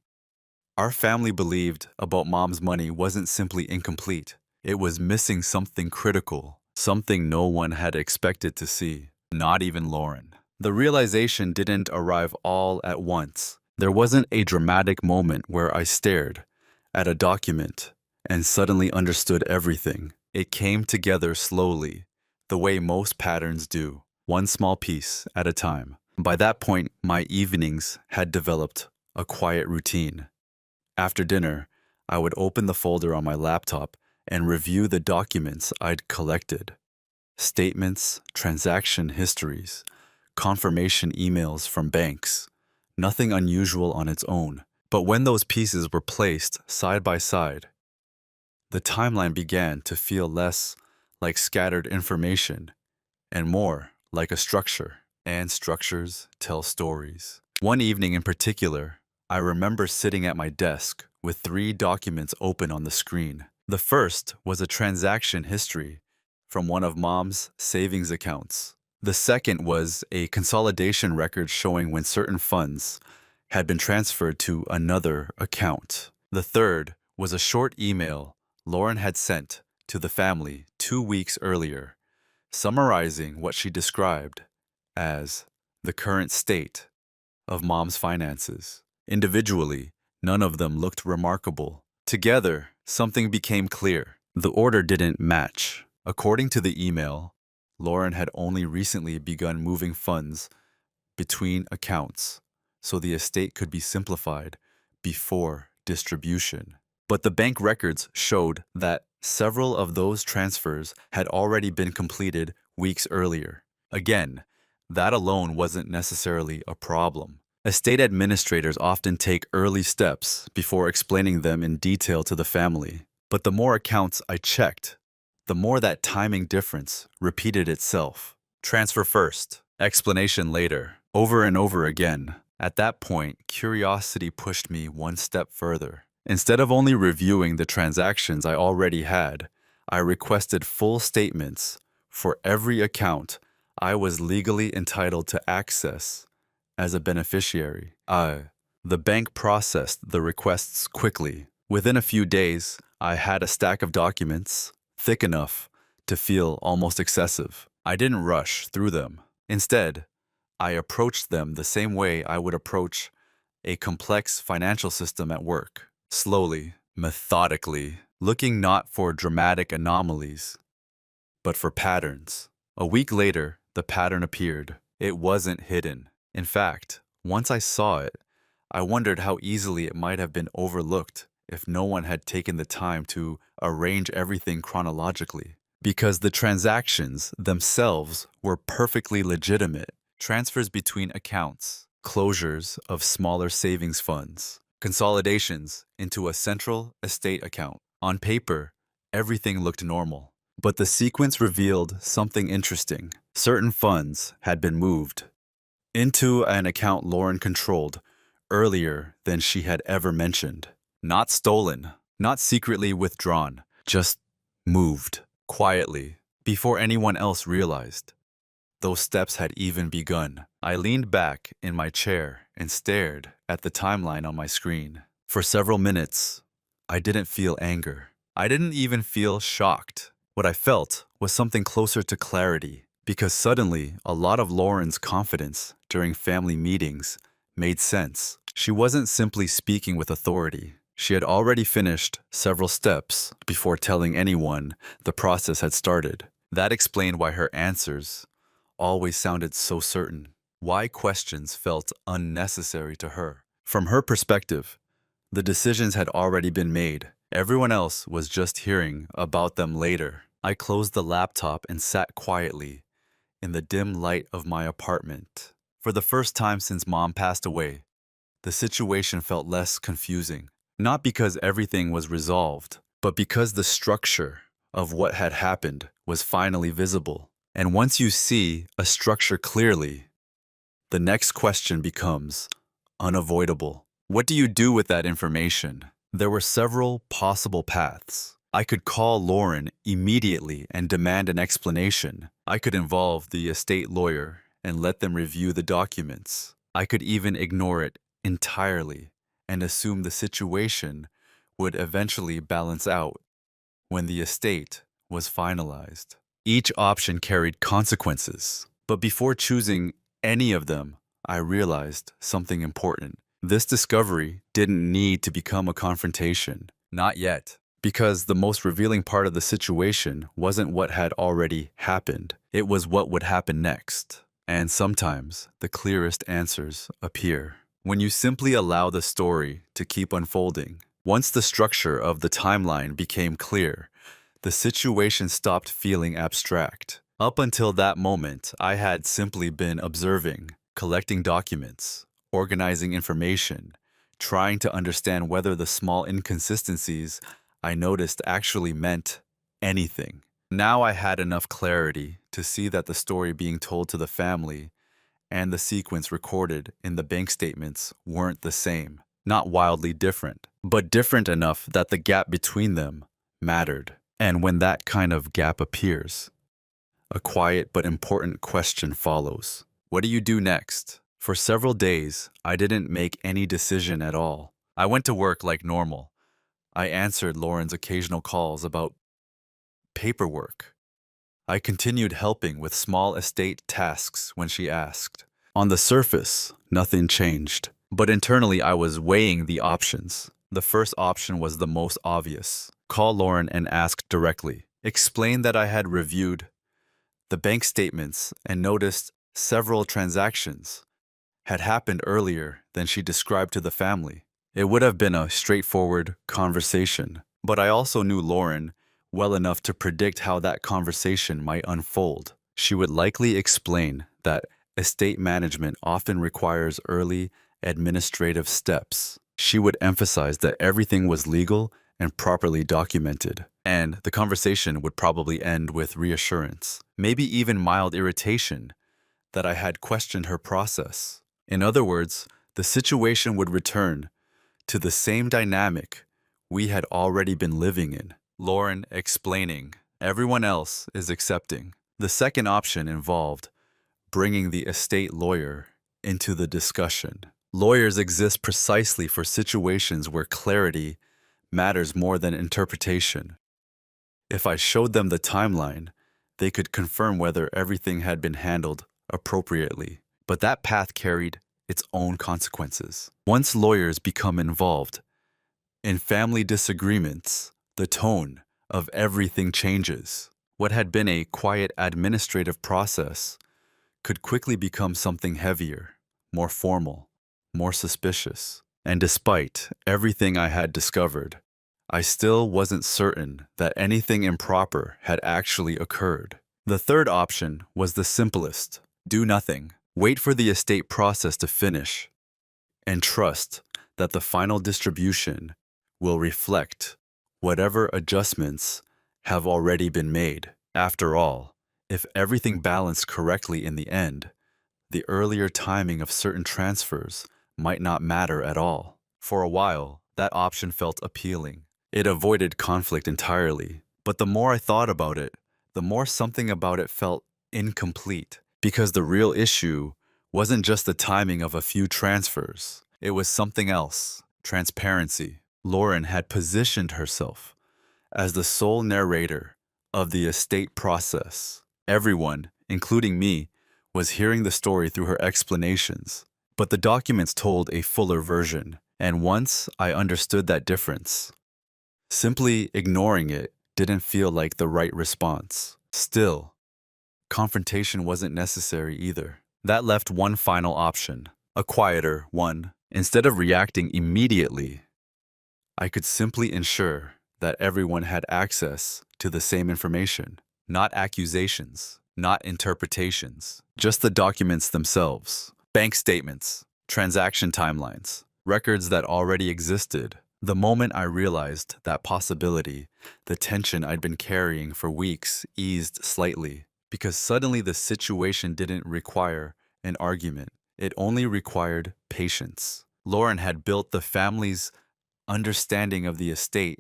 our family believed about mom's money wasn't simply incomplete. It was missing something critical, something no one had expected to see, not even Lauren. The realization didn't arrive all at once. There wasn't a dramatic moment where I stared at a document and suddenly understood everything. It came together slowly, the way most patterns do, one small piece at a time. By that point, my evenings had developed a quiet routine. After dinner, I would open the folder on my laptop and review the documents I'd collected. Statements, transaction histories, confirmation emails from banks. Nothing unusual on its own. But when those pieces were placed side by side, the timeline began to feel less like scattered information and more like a structure. And structures tell stories. One evening in particular, I remember sitting at my desk with 3 documents open on the screen. The first was a transaction history from one of mom's savings accounts. The second was a consolidation record showing when certain funds had been transferred to another account. The third was a short email Lauren had sent to the family 2 weeks earlier, summarizing what she described as the current state of mom's finances. Individually, none of them looked remarkable. Together, something became clear. The order didn't match. According to the email, Lauren had only recently begun moving funds between accounts, so the estate could be simplified before distribution. But the bank records showed that several of those transfers had already been completed weeks earlier. Again, that alone wasn't necessarily a problem. Estate administrators often take early steps before explaining them in detail to the family. But the more accounts I checked, the more that timing difference repeated itself. Transfer first, explanation later, over and over again. At that point, curiosity pushed me one step further. Instead of only reviewing the transactions I already had, I requested full statements for every account I was legally entitled to access as a beneficiary. The bank processed the requests quickly. Within a few days, I had a stack of documents, thick enough to feel almost excessive. I didn't rush through them. Instead, I approached them the same way I would approach a complex financial system at work. Slowly, methodically, looking not for dramatic anomalies, but for patterns. A week later, the pattern appeared. It wasn't hidden. In fact, once I saw it, I wondered how easily it might have been overlooked if no one had taken the time to arrange everything chronologically. Because the transactions themselves were perfectly legitimate. Transfers between accounts, closures of smaller savings funds, consolidations into a central estate account. On paper, everything looked normal. But the sequence revealed something interesting. Certain funds had been moved into an account Lauren controlled earlier than she had ever mentioned. Not stolen, not secretly withdrawn, just moved, quietly, before anyone else realized. Those steps had even begun. I leaned back in my chair and stared at the timeline on my screen. For several minutes, I didn't feel anger. I didn't even feel shocked. What I felt was something closer to clarity, because suddenly a lot of Lauren's confidence during family meetings made sense. She wasn't simply speaking with authority. She had already finished several steps before telling anyone the process had started. That explained why her answers always sounded so certain, why questions felt unnecessary to her. From her perspective, the decisions had already been made. Everyone else was just hearing about them later. I closed the laptop and sat quietly in the dim light of my apartment. For the first time since Mom passed away, the situation felt less confusing. Not because everything was resolved, but because the structure of what had happened was finally visible. And once you see a structure clearly, the next question becomes unavoidable. What do you do with that information? There were several possible paths. I could call Lauren immediately and demand an explanation. I could involve the estate lawyer and let them review the documents. I could even ignore it entirely and assume the situation would eventually balance out when the estate was finalized. Each option carried consequences, but before choosing any of them, I realized something important. This discovery didn't need to become a confrontation. Not yet. Because the most revealing part of the situation wasn't what had already happened. It was what would happen next. And sometimes the clearest answers appear when you simply allow the story to keep unfolding. Once the structure of the timeline became clear, the situation stopped feeling abstract. Up until that moment, I had simply been observing, collecting documents, organizing information, trying to understand whether the small inconsistencies I noticed actually meant anything. Now I had enough clarity to see that the story being told to the family and the sequence recorded in the bank statements weren't the same. Not wildly different, but different enough that the gap between them mattered. And when that kind of gap appears, a quiet but important question follows. What do you do next? For several days, I didn't make any decision at all. I went to work like normal. I answered Lauren's occasional calls about paperwork. I continued helping with small estate tasks when she asked. On the surface, nothing changed. But internally, I was weighing the options. The first option was the most obvious. Call Lauren and ask directly. Explain that I had reviewed the bank statements and noticed several transactions had happened earlier than she described to the family. It would have been a straightforward conversation, but I also knew Lauren well enough to predict how that conversation might unfold. She would likely explain that estate management often requires early administrative steps. She would emphasize that everything was legal and properly documented, and the conversation would probably end with reassurance, maybe even mild irritation that I had questioned her process. In other words, the situation would return to the same dynamic we had already been living in. Lauren explaining, everyone else is accepting. The second option involved bringing the estate lawyer into the discussion. Lawyers exist precisely for situations where clarity matters more than interpretation. If I showed them the timeline, they could confirm whether everything had been handled appropriately. But that path carried its own consequences. Once lawyers become involved in family disagreements, the tone of everything changes. What had been a quiet administrative process could quickly become something heavier, more formal, more suspicious. And despite everything I had discovered, I still wasn't certain that anything improper had actually occurred. The third option was the simplest. Do nothing. Wait for the estate process to finish, and trust that the final distribution will reflect whatever adjustments have already been made. After all, if everything balanced correctly in the end, the earlier timing of certain transfers might not matter at all. For a while, that option felt appealing. It avoided conflict entirely. But the more I thought about it, the more something about it felt incomplete. Because the real issue wasn't just the timing of a few transfers. It was something else. Transparency. Lauren had positioned herself as the sole narrator of the estate process. Everyone, including me, was hearing the story through her explanations. But the documents told a fuller version. And once I understood that difference, simply ignoring it didn't feel like the right response. Still, confrontation wasn't necessary either. That left one final option, a quieter one. Instead of reacting immediately, I could simply ensure that everyone had access to the same information. Not accusations, not interpretations, just the documents themselves. Bank statements, transaction timelines, records that already existed. The moment I realized that possibility, the tension I'd been carrying for weeks eased slightly, because suddenly the situation didn't require an argument. It only required patience. Lauren had built the family's understanding of the estate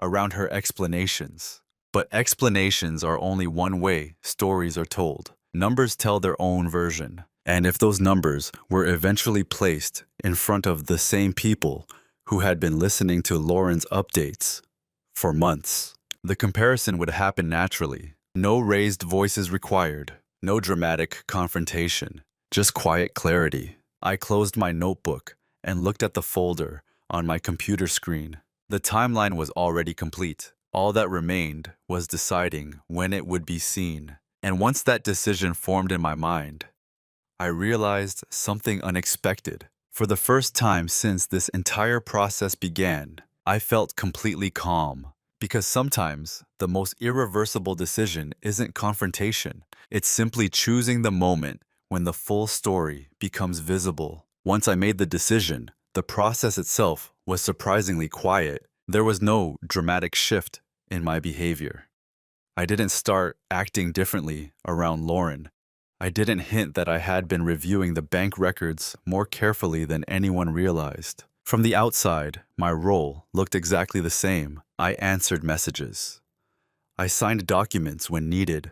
around her explanations. But explanations are only one way stories are told. Numbers tell their own version. And if those numbers were eventually placed in front of the same people who had been listening to Lauren's updates for months, the comparison would happen naturally. No raised voices required, no dramatic confrontation, just quiet clarity. I closed my notebook and looked at the folder on my computer screen. The timeline was already complete. All that remained was deciding when it would be seen. And once that decision formed in my mind, I realized something unexpected. For the first time since this entire process began, I felt completely calm. Because sometimes the most irreversible decision isn't confrontation. It's simply choosing the moment when the full story becomes visible. Once I made the decision, the process itself was surprisingly quiet. There was no dramatic shift in my behavior. I didn't start acting differently around Lauren. I didn't hint that I had been reviewing the bank records more carefully than anyone realized. From the outside, my role looked exactly the same. I answered messages. I signed documents when needed.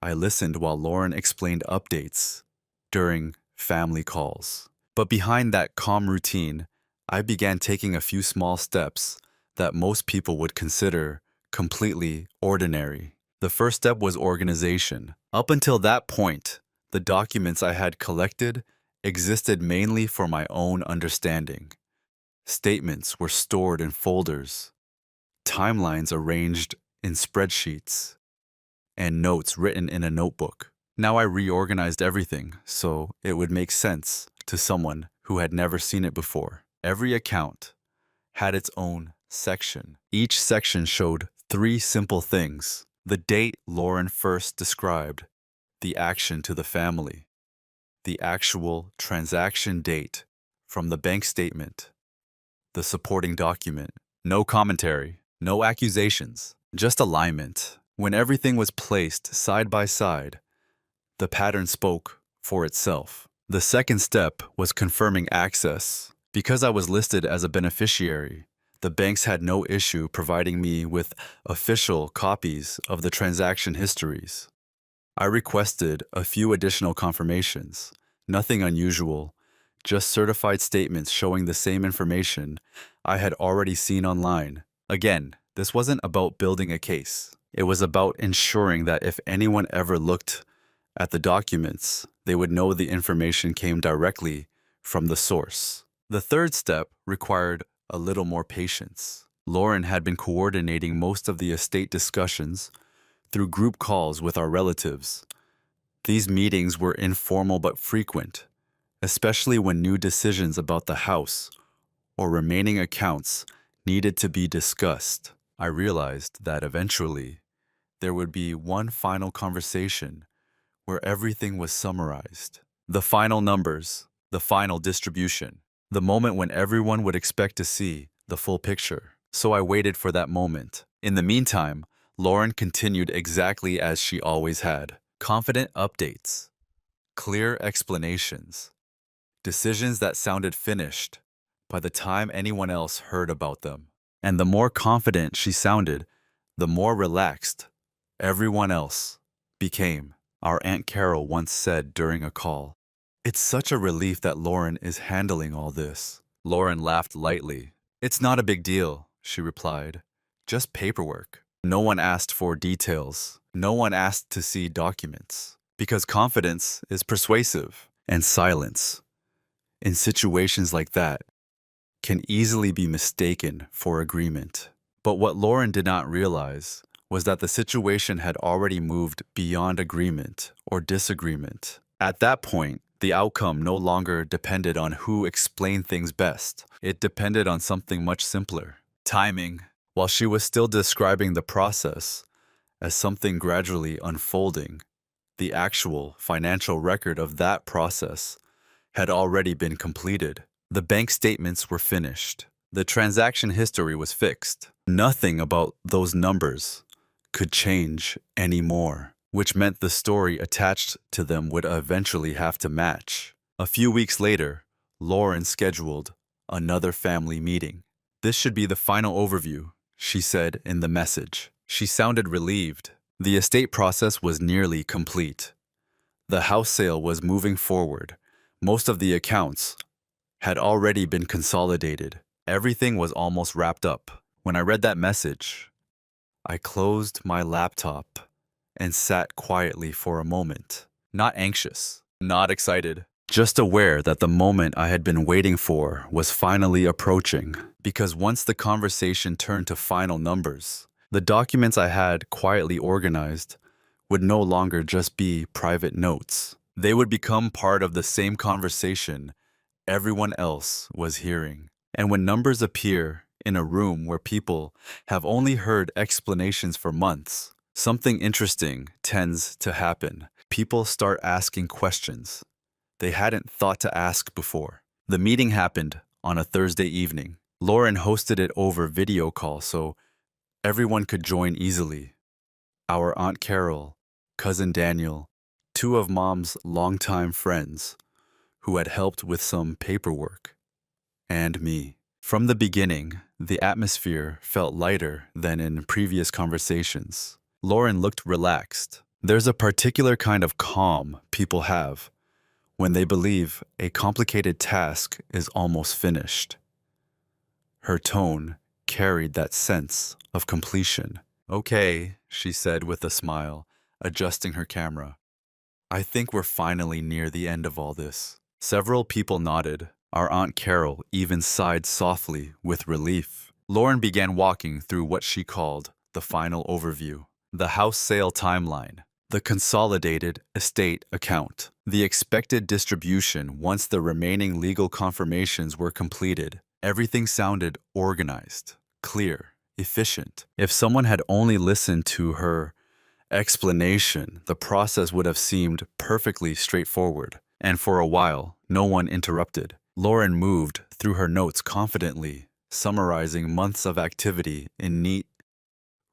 I listened while Lauren explained updates during family calls. But behind that calm routine, I began taking a few small steps that most people would consider completely ordinary. The first step was organization. Up until that point, the documents I had collected existed mainly for my own understanding. Statements were stored in folders, timelines arranged in spreadsheets, and notes written in a notebook. Now I reorganized everything so it would make sense to someone who had never seen it before. Every account had its own section. Each section showed 3 simple things: the date Lauren first described, the action to the family, the actual transaction date from the bank statement, the supporting document. No commentary, no accusations, just alignment. When everything was placed side by side, the pattern spoke for itself. The second step was confirming access. Because I was listed as a beneficiary, the banks had no issue providing me with official copies of the transaction histories. I requested a few additional confirmations, nothing unusual, just certified statements showing the same information I had already seen online. Again, this wasn't about building a case. It was about ensuring that if anyone ever looked at the documents, they would know the information came directly from the source. The third step required a little more patience. Lauren had been coordinating most of the estate discussions through group calls with our relatives. These meetings were informal but frequent, especially when new decisions about the house or remaining accounts needed to be discussed. I realized that eventually there would be one final conversation where everything was summarized. The final numbers, the final distribution, the moment when everyone would expect to see the full picture. So I waited for that moment. In the meantime, Lauren continued exactly as she always had. Confident updates, clear explanations, decisions that sounded finished by the time anyone else heard about them. And the more confident she sounded, the more relaxed everyone else became. Our Aunt Carol once said during a call, "It's such a relief that Lauren is handling all this." Lauren laughed lightly. "It's not a big deal," she replied. "Just paperwork." No one asked for details. No one asked to see documents. Because confidence is persuasive, and silence, in situations like that, can easily be mistaken for agreement. But what Lauren did not realize was that the situation had already moved beyond agreement or disagreement. At that point, the outcome no longer depended on who explained things best. It depended on something much simpler: timing. While she was still describing the process as something gradually unfolding, the actual financial record of that process had already been completed. The bank statements were finished. The transaction history was fixed. Nothing about those numbers could change anymore, which meant the story attached to them would eventually have to match. A few weeks later, Lauren scheduled another family meeting. "This should be the final overview," she said in the message. She sounded relieved. The estate process was nearly complete. The house sale was moving forward. Most of the accounts had already been consolidated. Everything was almost wrapped up. When I read that message, I closed my laptop and sat quietly for a moment. Not anxious, not excited, just aware that the moment I had been waiting for was finally approaching. Because once the conversation turned to final numbers, the documents I had quietly organized would no longer just be private notes. They would become part of the same conversation everyone else was hearing. And when numbers appear in a room where people have only heard explanations for months, something interesting tends to happen. People start asking questions they hadn't thought to ask before. The meeting happened on a Thursday evening. Lauren hosted it over video call so everyone could join easily. Our Aunt Carol, Cousin Daniel, two of Mom's longtime friends who had helped with some paperwork, and me. From the beginning, the atmosphere felt lighter than in previous conversations. Lauren looked relaxed. There's a particular kind of calm people have when they believe a complicated task is almost finished. Her tone carried that sense of completion. "Okay," she said with a smile, adjusting her camera. "I think we're finally near the end of all this." Several people nodded. Our Aunt Carol even sighed softly with relief. Lauren began walking through what she called the final overview. The house sale timeline, the consolidated estate account, the expected distribution once the remaining legal confirmations were completed. Everything sounded organized, clear, efficient. If someone had only listened to her explanation, the process would have seemed perfectly straightforward. And for a while, no one interrupted. Lauren moved through her notes confidently, summarizing months of activity in neat,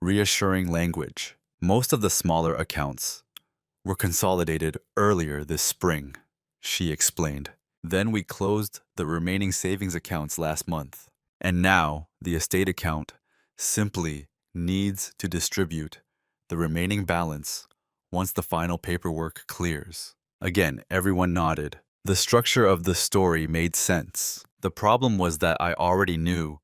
reassuring language. Most of the smaller accounts were consolidated earlier this spring, she explained. Then we closed the remaining savings accounts last month. And now the estate account simply needs to distribute the remaining balance once the final paperwork clears. Again, everyone nodded. The structure of the story made sense. The problem was that I already knew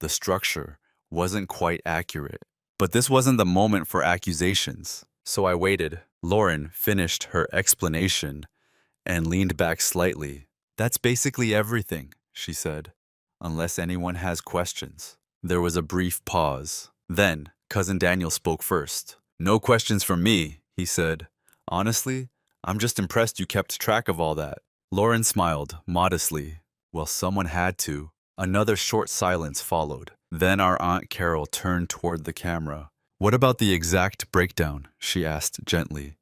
the structure wasn't quite accurate. But this wasn't the moment for accusations, so I waited. Lauren finished her explanation and leaned back slightly. "That's basically everything," she said, "unless anyone has questions." There was a brief pause. Then, Cousin Daniel spoke first. "No questions from me," he said. "Honestly, I'm just impressed you kept track of all that." Lauren smiled modestly. "Well, someone had to." Another short silence followed. Then our Aunt Carol turned toward the camera. "What about the exact breakdown?" she asked gently.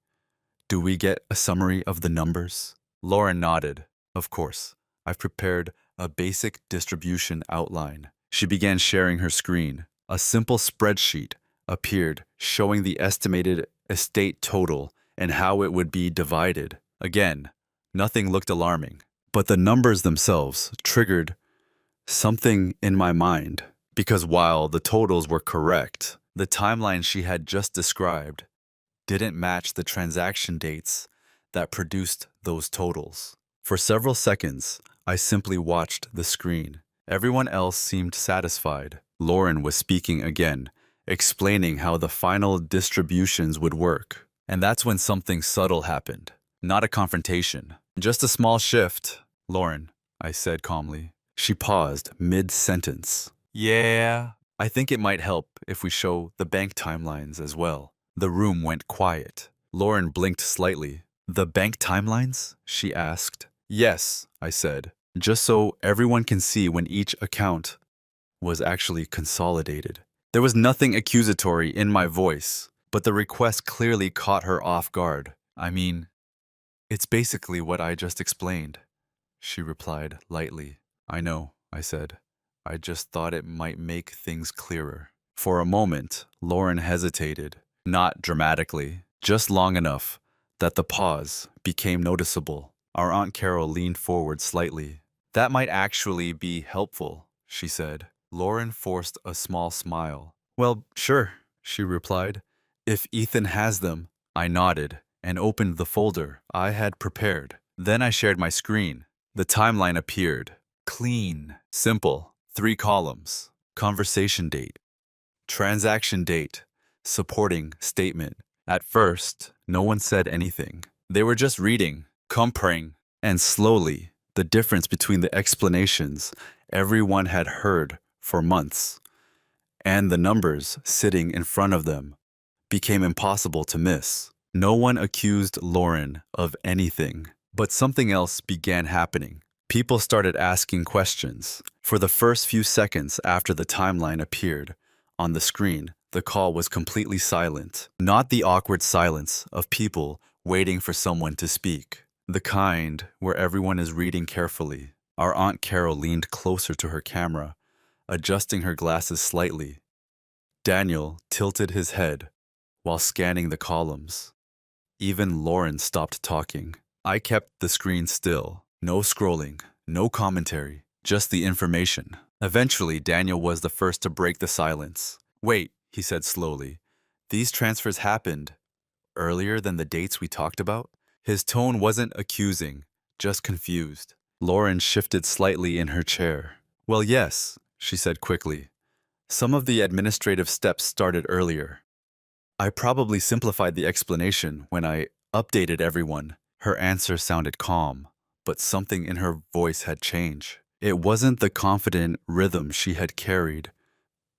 "Do we get a summary of the numbers?" Lauren nodded. "Of course. I've prepared a basic distribution outline." She began sharing her screen. A simple spreadsheet appeared showing the estimated estate total and how it would be divided. Again, nothing looked alarming, but the numbers themselves triggered something in my mind. Because while the totals were correct, the timeline she had just described didn't match the transaction dates that produced those totals. For several seconds, I simply watched the screen. Everyone else seemed satisfied. Lauren was speaking again, explaining how the final distributions would work. And that's when something subtle happened. Not a confrontation, just a small shift. "Lauren," I said calmly. She paused mid-sentence. "Yeah, I think it might help if we show the bank timelines as well." The room went quiet. Lauren blinked slightly. "The bank timelines?" she asked. "Yes," I said, "just so everyone can see when each account was actually consolidated." There was nothing accusatory in my voice, but the request clearly caught her off guard. "I mean, it's basically what I just explained," she replied lightly. I know, I said. I just thought it might make things clearer. For a moment, Lauren hesitated, not dramatically, just long enough that the pause became noticeable. Our Aunt Carol leaned forward slightly. That might actually be helpful, she said. Lauren forced a small smile. Well, sure, she replied. If Ethan has them. I nodded and opened the folder I had prepared. Then I shared my screen. The timeline appeared. Clean, simple, 3 columns. Conversation date, transaction date, supporting statement. At first, no one said anything. They were just reading, comparing, and slowly, the difference between the explanations everyone had heard for months and the numbers sitting in front of them became impossible to miss. No one accused Lauren of anything, but something else began happening. People started asking questions. For the first few seconds after the timeline appeared on the screen, the call was completely silent. Not the awkward silence of people waiting for someone to speak. The kind where everyone is reading carefully. Our Aunt Carol leaned closer to her camera, adjusting her glasses slightly. Daniel tilted his head while scanning the columns. Even Lauren stopped talking. I kept the screen still. No scrolling, no commentary, just the information. Eventually, Daniel was the first to break the silence. Wait, he said slowly. These transfers happened earlier than the dates we talked about? His tone wasn't accusing, just confused. Lauren shifted slightly in her chair. Well, yes, she said quickly. Some of the administrative steps started earlier. I probably simplified the explanation when I updated everyone. Her answer sounded calm, but something in her voice had changed. It wasn't the confident rhythm she had carried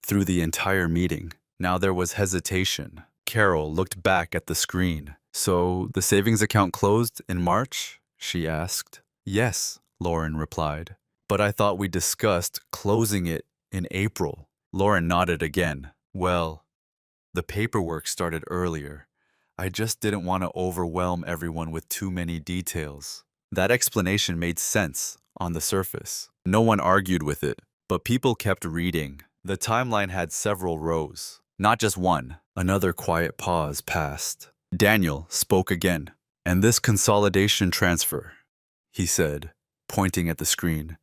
through the entire meeting. Now there was hesitation. Carol looked back at the screen. So the savings account closed in March? She asked. Yes, Lauren replied. But I thought we discussed closing it in April. Lauren nodded again. Well, the paperwork started earlier. I just didn't want to overwhelm everyone with too many details. That explanation made sense on the surface. No one argued with it, but people kept reading. The timeline had several rows, not just one. Another quiet pause passed. Daniel spoke again. And this consolidation transfer, he said, pointing at the screen.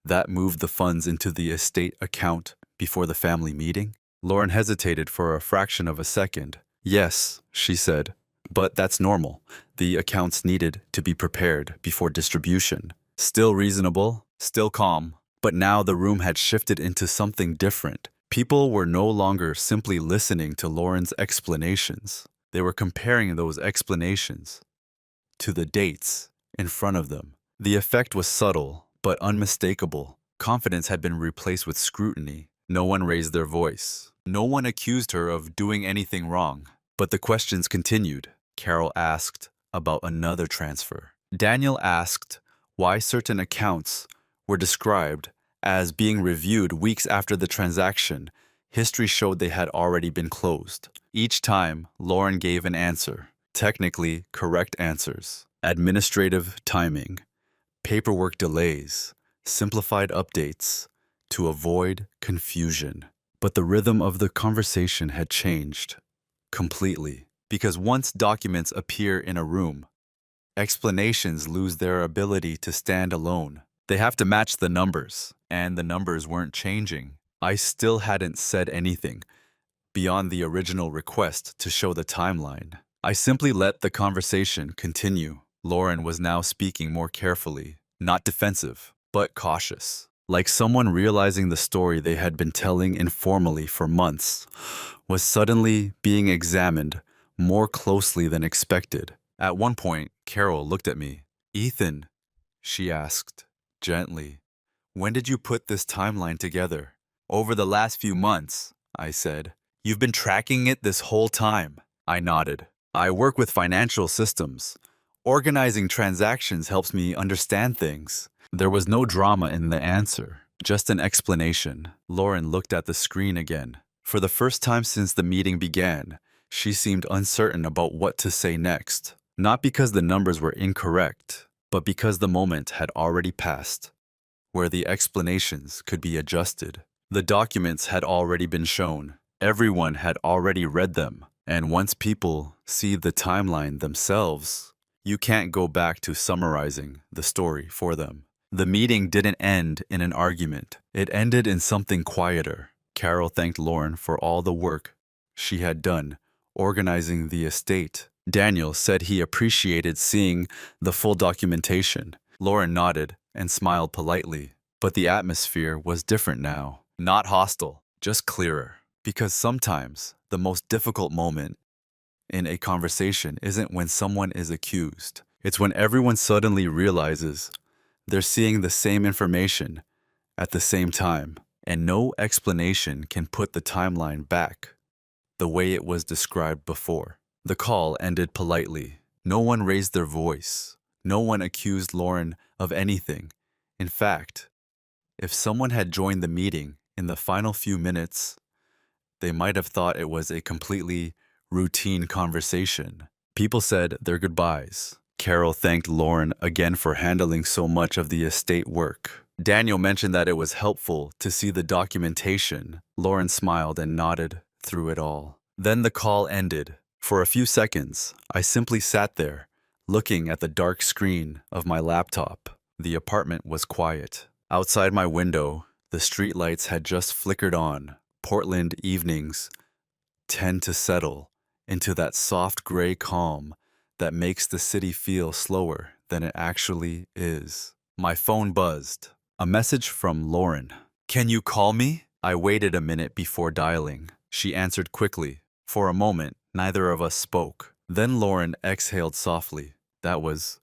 That moved the funds into the estate account before the family meeting? Lauren hesitated for a fraction of a second. Yes, she said, but that's normal. The accounts needed to be prepared before distribution. Still reasonable, still calm, but now the room had shifted into something different. People were no longer simply listening to Lauren's explanations. They were comparing those explanations to the dates in front of them. The effect was subtle, but unmistakable. Confidence had been replaced with scrutiny. No one raised their voice. No one accused her of doing anything wrong. But the questions continued. Carol asked about another transfer. Daniel asked why certain accounts were described as being reviewed weeks after the transaction. History showed they had already been closed. Each time, Lauren gave an answer. Technically correct answers. Administrative timing. Paperwork delays. Simplified updates to avoid confusion. But the rhythm of the conversation had changed completely. Because once documents appear in a room, explanations lose their ability to stand alone. They have to match the numbers, and the numbers weren't changing. I still hadn't said anything beyond the original request to show the timeline. I simply let the conversation continue. Lauren was now speaking more carefully, not defensive, but cautious. Like someone realizing the story they had been telling informally for months was suddenly being examined more closely than expected. At one point, Carol looked at me. Ethan, she asked, gently, when did you put this timeline together? Over the last few months, I said. You've been tracking it this whole time. I nodded. I work with financial systems. Organizing transactions helps me understand things. There was no drama in the answer, just an explanation. Lauren looked at the screen again. For the first time since the meeting began, she seemed uncertain about what to say next. Not because the numbers were incorrect, but because the moment had already passed, where the explanations could be adjusted. The documents had already been shown. Everyone had already read them. And once people see the timeline themselves, you can't go back to summarizing the story for them. The meeting didn't end in an argument. It ended in something quieter. Carol thanked Lauren for all the work she had done organizing the estate. Daniel said he appreciated seeing the full documentation. Lauren nodded and smiled politely, but the atmosphere was different now. Not hostile, just clearer. Because sometimes the most difficult moment in a conversation isn't when someone is accused. It's when everyone suddenly realizes they're seeing the same information at the same time, and no explanation can put the timeline back the way it was described before. The call ended politely. No one raised their voice. No one accused Lauren of anything. In fact, if someone had joined the meeting in the final few minutes, they might have thought it was a completely routine conversation. People said their goodbyes. Carol thanked Lauren again for handling so much of the estate work. Daniel mentioned that it was helpful to see the documentation. Lauren smiled and nodded through it all. Then the call ended. For a few seconds, I simply sat there, looking at the dark screen of my laptop. The apartment was quiet. Outside my window, the streetlights had just flickered on. Portland evenings tend to settle into that soft gray calm that makes the city feel slower than it actually is. My phone buzzed. A message from Lauren. "Can you call me?" I waited a minute before dialing. She answered quickly. For a moment, neither of us spoke. Then Lauren exhaled softly. "That was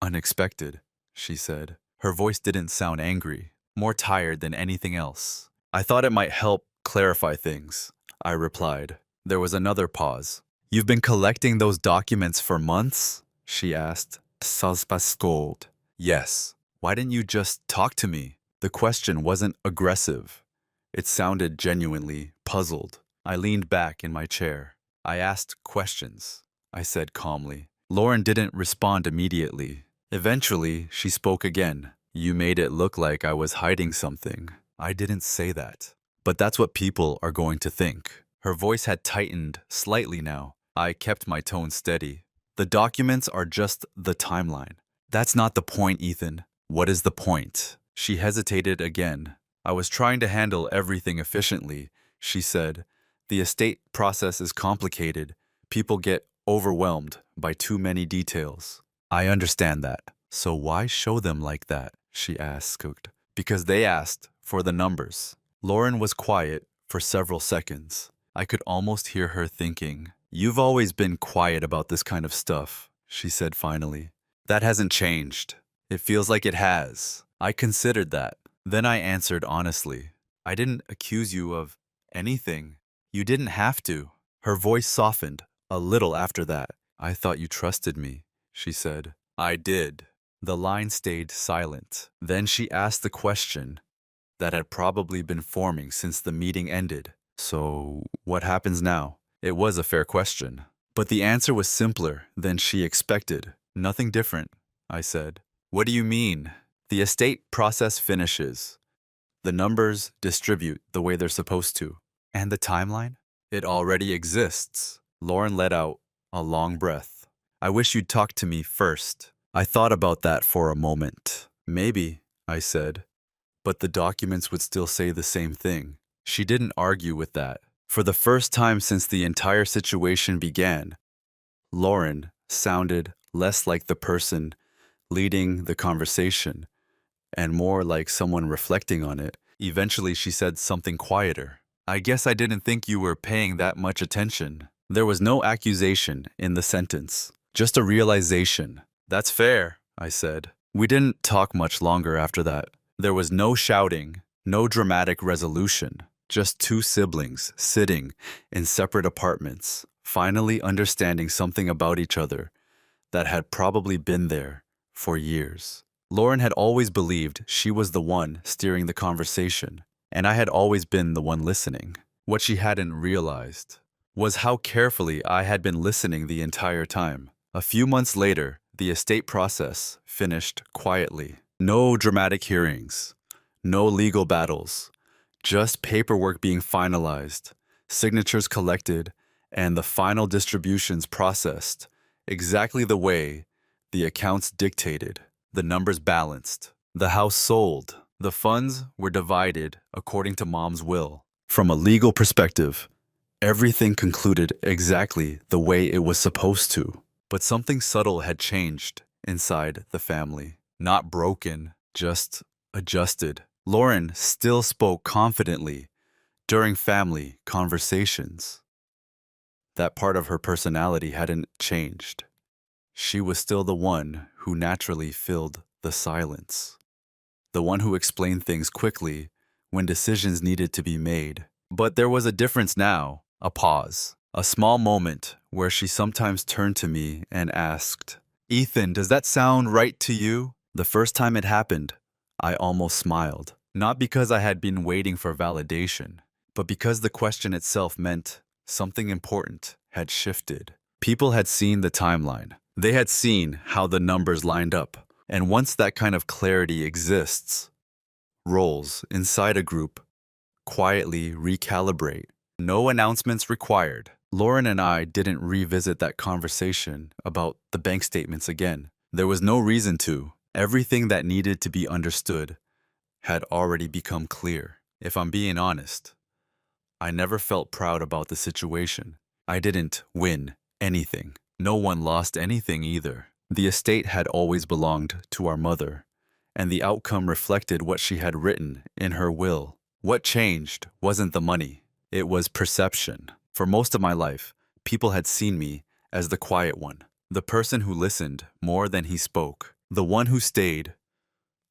unexpected," she said. Her voice didn't sound angry, more tired than anything else. "I thought it might help clarify things," I replied. There was another pause. "You've been collecting those documents for months?" she asked. Salspa scolded. "Yes. Why didn't you just talk to me?" The question wasn't aggressive. It sounded genuinely puzzled. I leaned back in my chair. "I asked questions," I said calmly. Lauren didn't respond immediately. Eventually, she spoke again. "You made it look like I was hiding something." "I didn't say that. But that's what people are going to think." Her voice had tightened slightly now. I kept my tone steady. "The documents are just the timeline." "That's not the point, Ethan." "What is the point?" She hesitated again. "I was trying to handle everything efficiently," she said. "The estate process is complicated. People get overwhelmed by too many details." "I understand that. So why show them like that?" she asked. "Because they asked for the numbers." Lauren was quiet for several seconds. I could almost hear her thinking. "You've always been quiet about this kind of stuff," she said finally. "That hasn't changed." "It feels like it has." I considered that. Then I answered honestly. "I didn't accuse you of anything. You didn't have to." Her voice softened a little after that. "I thought you trusted me," she said. "I did." The line stayed silent. Then she asked the question that had probably been forming since the meeting ended. "So, what happens now?" It was a fair question. But the answer was simpler than she expected. "Nothing different," I said. "What do you mean?" "The estate process finishes. The numbers distribute the way they're supposed to." "And the timeline?" "It already exists." Lauren let out a long breath. "I wish you'd talked to me first." I thought about that for a moment. "Maybe," I said, "but the documents would still say the same thing." She didn't argue with that. For the first time since the entire situation began, Lauren sounded less like the person leading the conversation and more like someone reflecting on it. Eventually, she said something quieter. "I guess I didn't think you were paying that much attention." There was no accusation in the sentence, just a realization. "That's fair," I said. We didn't talk much longer after that. There was no shouting, no dramatic resolution, just two siblings sitting in separate apartments, finally understanding something about each other that had probably been there for years. Lauren had always believed she was the one steering the conversation, and I had always been the one listening. What she hadn't realized was how carefully I had been listening the entire time. A few months later, The estate process finished quietly. No dramatic hearings, no legal battles, just paperwork being finalized, signatures collected, and the final distributions processed exactly the way the accounts dictated. The numbers balanced. The house sold. The funds were divided according to Mom's will. From a legal perspective, everything concluded exactly the way it was supposed to. But something subtle had changed inside the family. Not broken, just adjusted. Lauren still spoke confidently during family conversations. That part of her personality hadn't changed. She was still the one who naturally filled the silence. The one who explained things quickly when decisions needed to be made. But there was a difference now, a pause, a small moment where she sometimes turned to me and asked, "Ethan, does that sound right to you?" The first time it happened, I almost smiled. Not because I had been waiting for validation, but because the question itself meant something important had shifted. People had seen the timeline. They had seen how the numbers lined up. And once that kind of clarity exists, roles inside a group quietly recalibrate. No announcements required. Lauren and I didn't revisit that conversation about the bank statements again. There was no reason to. Everything that needed to be understood had already become clear. If I'm being honest, I never felt proud about the situation. I didn't win anything. No one lost anything either. The estate had always belonged to our mother, and the outcome reflected what she had written in her will. What changed wasn't the money, it was perception. For most of my life, people had seen me as the quiet one, the person who listened more than he spoke, the one who stayed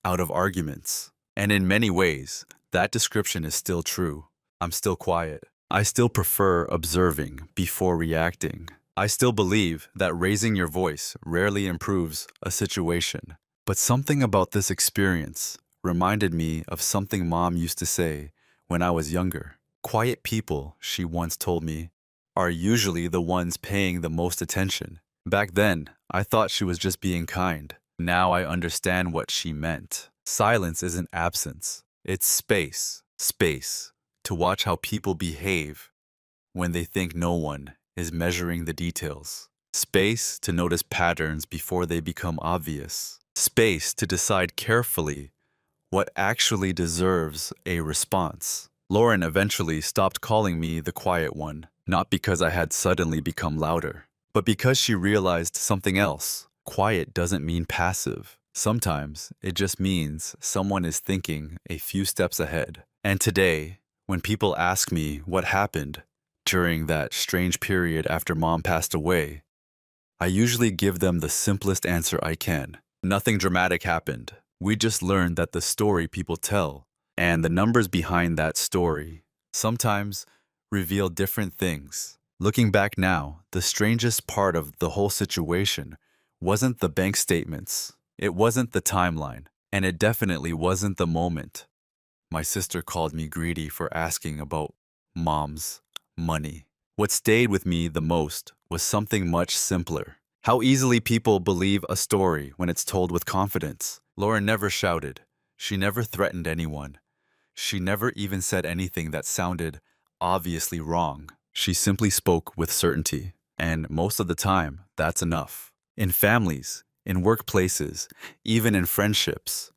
out of arguments. And in many ways, that description is still true. I'm still quiet. I still prefer observing before reacting. I still believe that raising your voice rarely improves a situation. But something about this experience reminded me of something Mom used to say when I was younger. Quiet people, she once told me, are usually the ones paying the most attention. Back then, I thought she was just being kind. Now I understand what she meant. Silence isn't absence. It's space. Space to watch how people behave when they think no one is measuring the details. Space to notice patterns before they become obvious. Space to decide carefully what actually deserves a response. Lauren eventually stopped calling me the quiet one, not because I had suddenly become louder, but because she realized something else. Quiet doesn't mean passive. Sometimes it just means someone is thinking a few steps ahead. And today, when people ask me what happened during that strange period after Mom passed away, I usually give them the simplest answer I can. Nothing dramatic happened. We just learned that the story people tell and the numbers behind that story sometimes reveal different things. Looking back now, the strangest part of the whole situation wasn't the bank statements, it wasn't the timeline, and it definitely wasn't the moment my sister called me greedy for asking about Mom's money. What stayed with me the most was something much simpler. How easily people believe a story when it's told with confidence. Lauren never shouted. She never threatened anyone. She never even said anything that sounded obviously wrong. She simply spoke with certainty. And most of the time, that's enough. In families, in workplaces, even in friendships,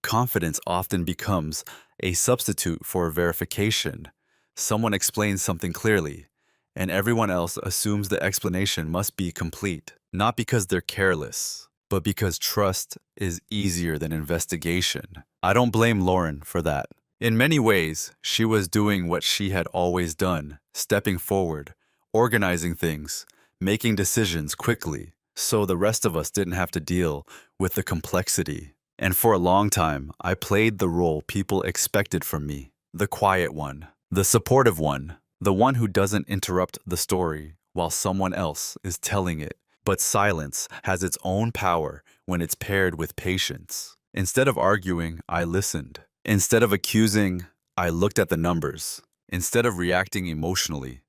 confidence often becomes a substitute for verification. Someone explains something clearly, and everyone else assumes the explanation must be complete, not because they're careless, but because trust is easier than investigation. I don't blame Lauren for that. In many ways, she was doing what she had always done, stepping forward, organizing things, making decisions quickly, so the rest of us didn't have to deal with the complexity. And for a long time, I played the role people expected from me. The quiet one, the supportive one, the one who doesn't interrupt the story while someone else is telling it. But silence has its own power when it's paired with patience. Instead of arguing, I listened. Instead of accusing, I looked at the numbers. Instead of reacting emotionally,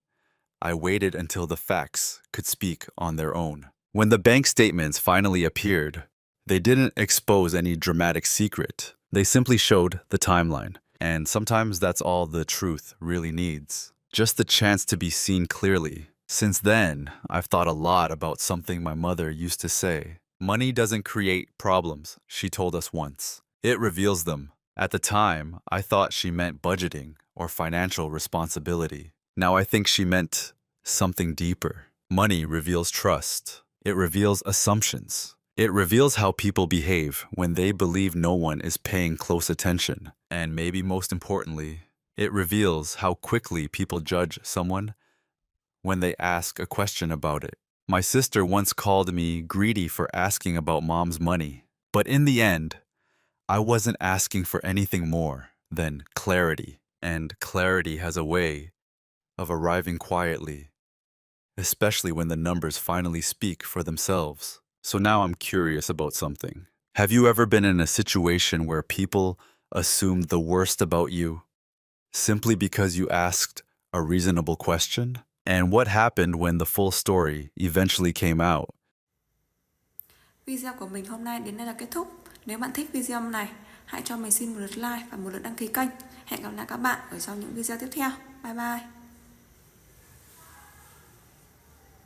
I waited until the facts could speak on their own. When the bank statements finally appeared, they didn't expose any dramatic secret. They simply showed the timeline. And sometimes that's all the truth really needs. Just the chance to be seen clearly. Since then, I've thought a lot about something my mother used to say. Money doesn't create problems, she told us once. It reveals them. At the time, I thought she meant budgeting or financial responsibility. Now I think she meant something deeper. Money reveals trust. It reveals assumptions. It reveals how people behave when they believe no one is paying close attention. And maybe most importantly, it reveals how quickly people judge someone when they ask a question about it. My sister once called me greedy for asking about mom's money. But in the end, I wasn't asking for anything more than clarity. And clarity has a way of arriving quietly, especially when the numbers finally speak for themselves. So now I'm curious about something. Have you ever been in a situation where people assumed the worst about you simply because you asked a reasonable question? And what happened when the full story eventually came out? Video của mình hôm nay đến đây là kết thúc. Nếu bạn thích video này, hãy cho mình xin một lượt like và một lượt đăng ký kênh. Hẹn gặp lại các bạn ở trong những video tiếp theo. Bye bye.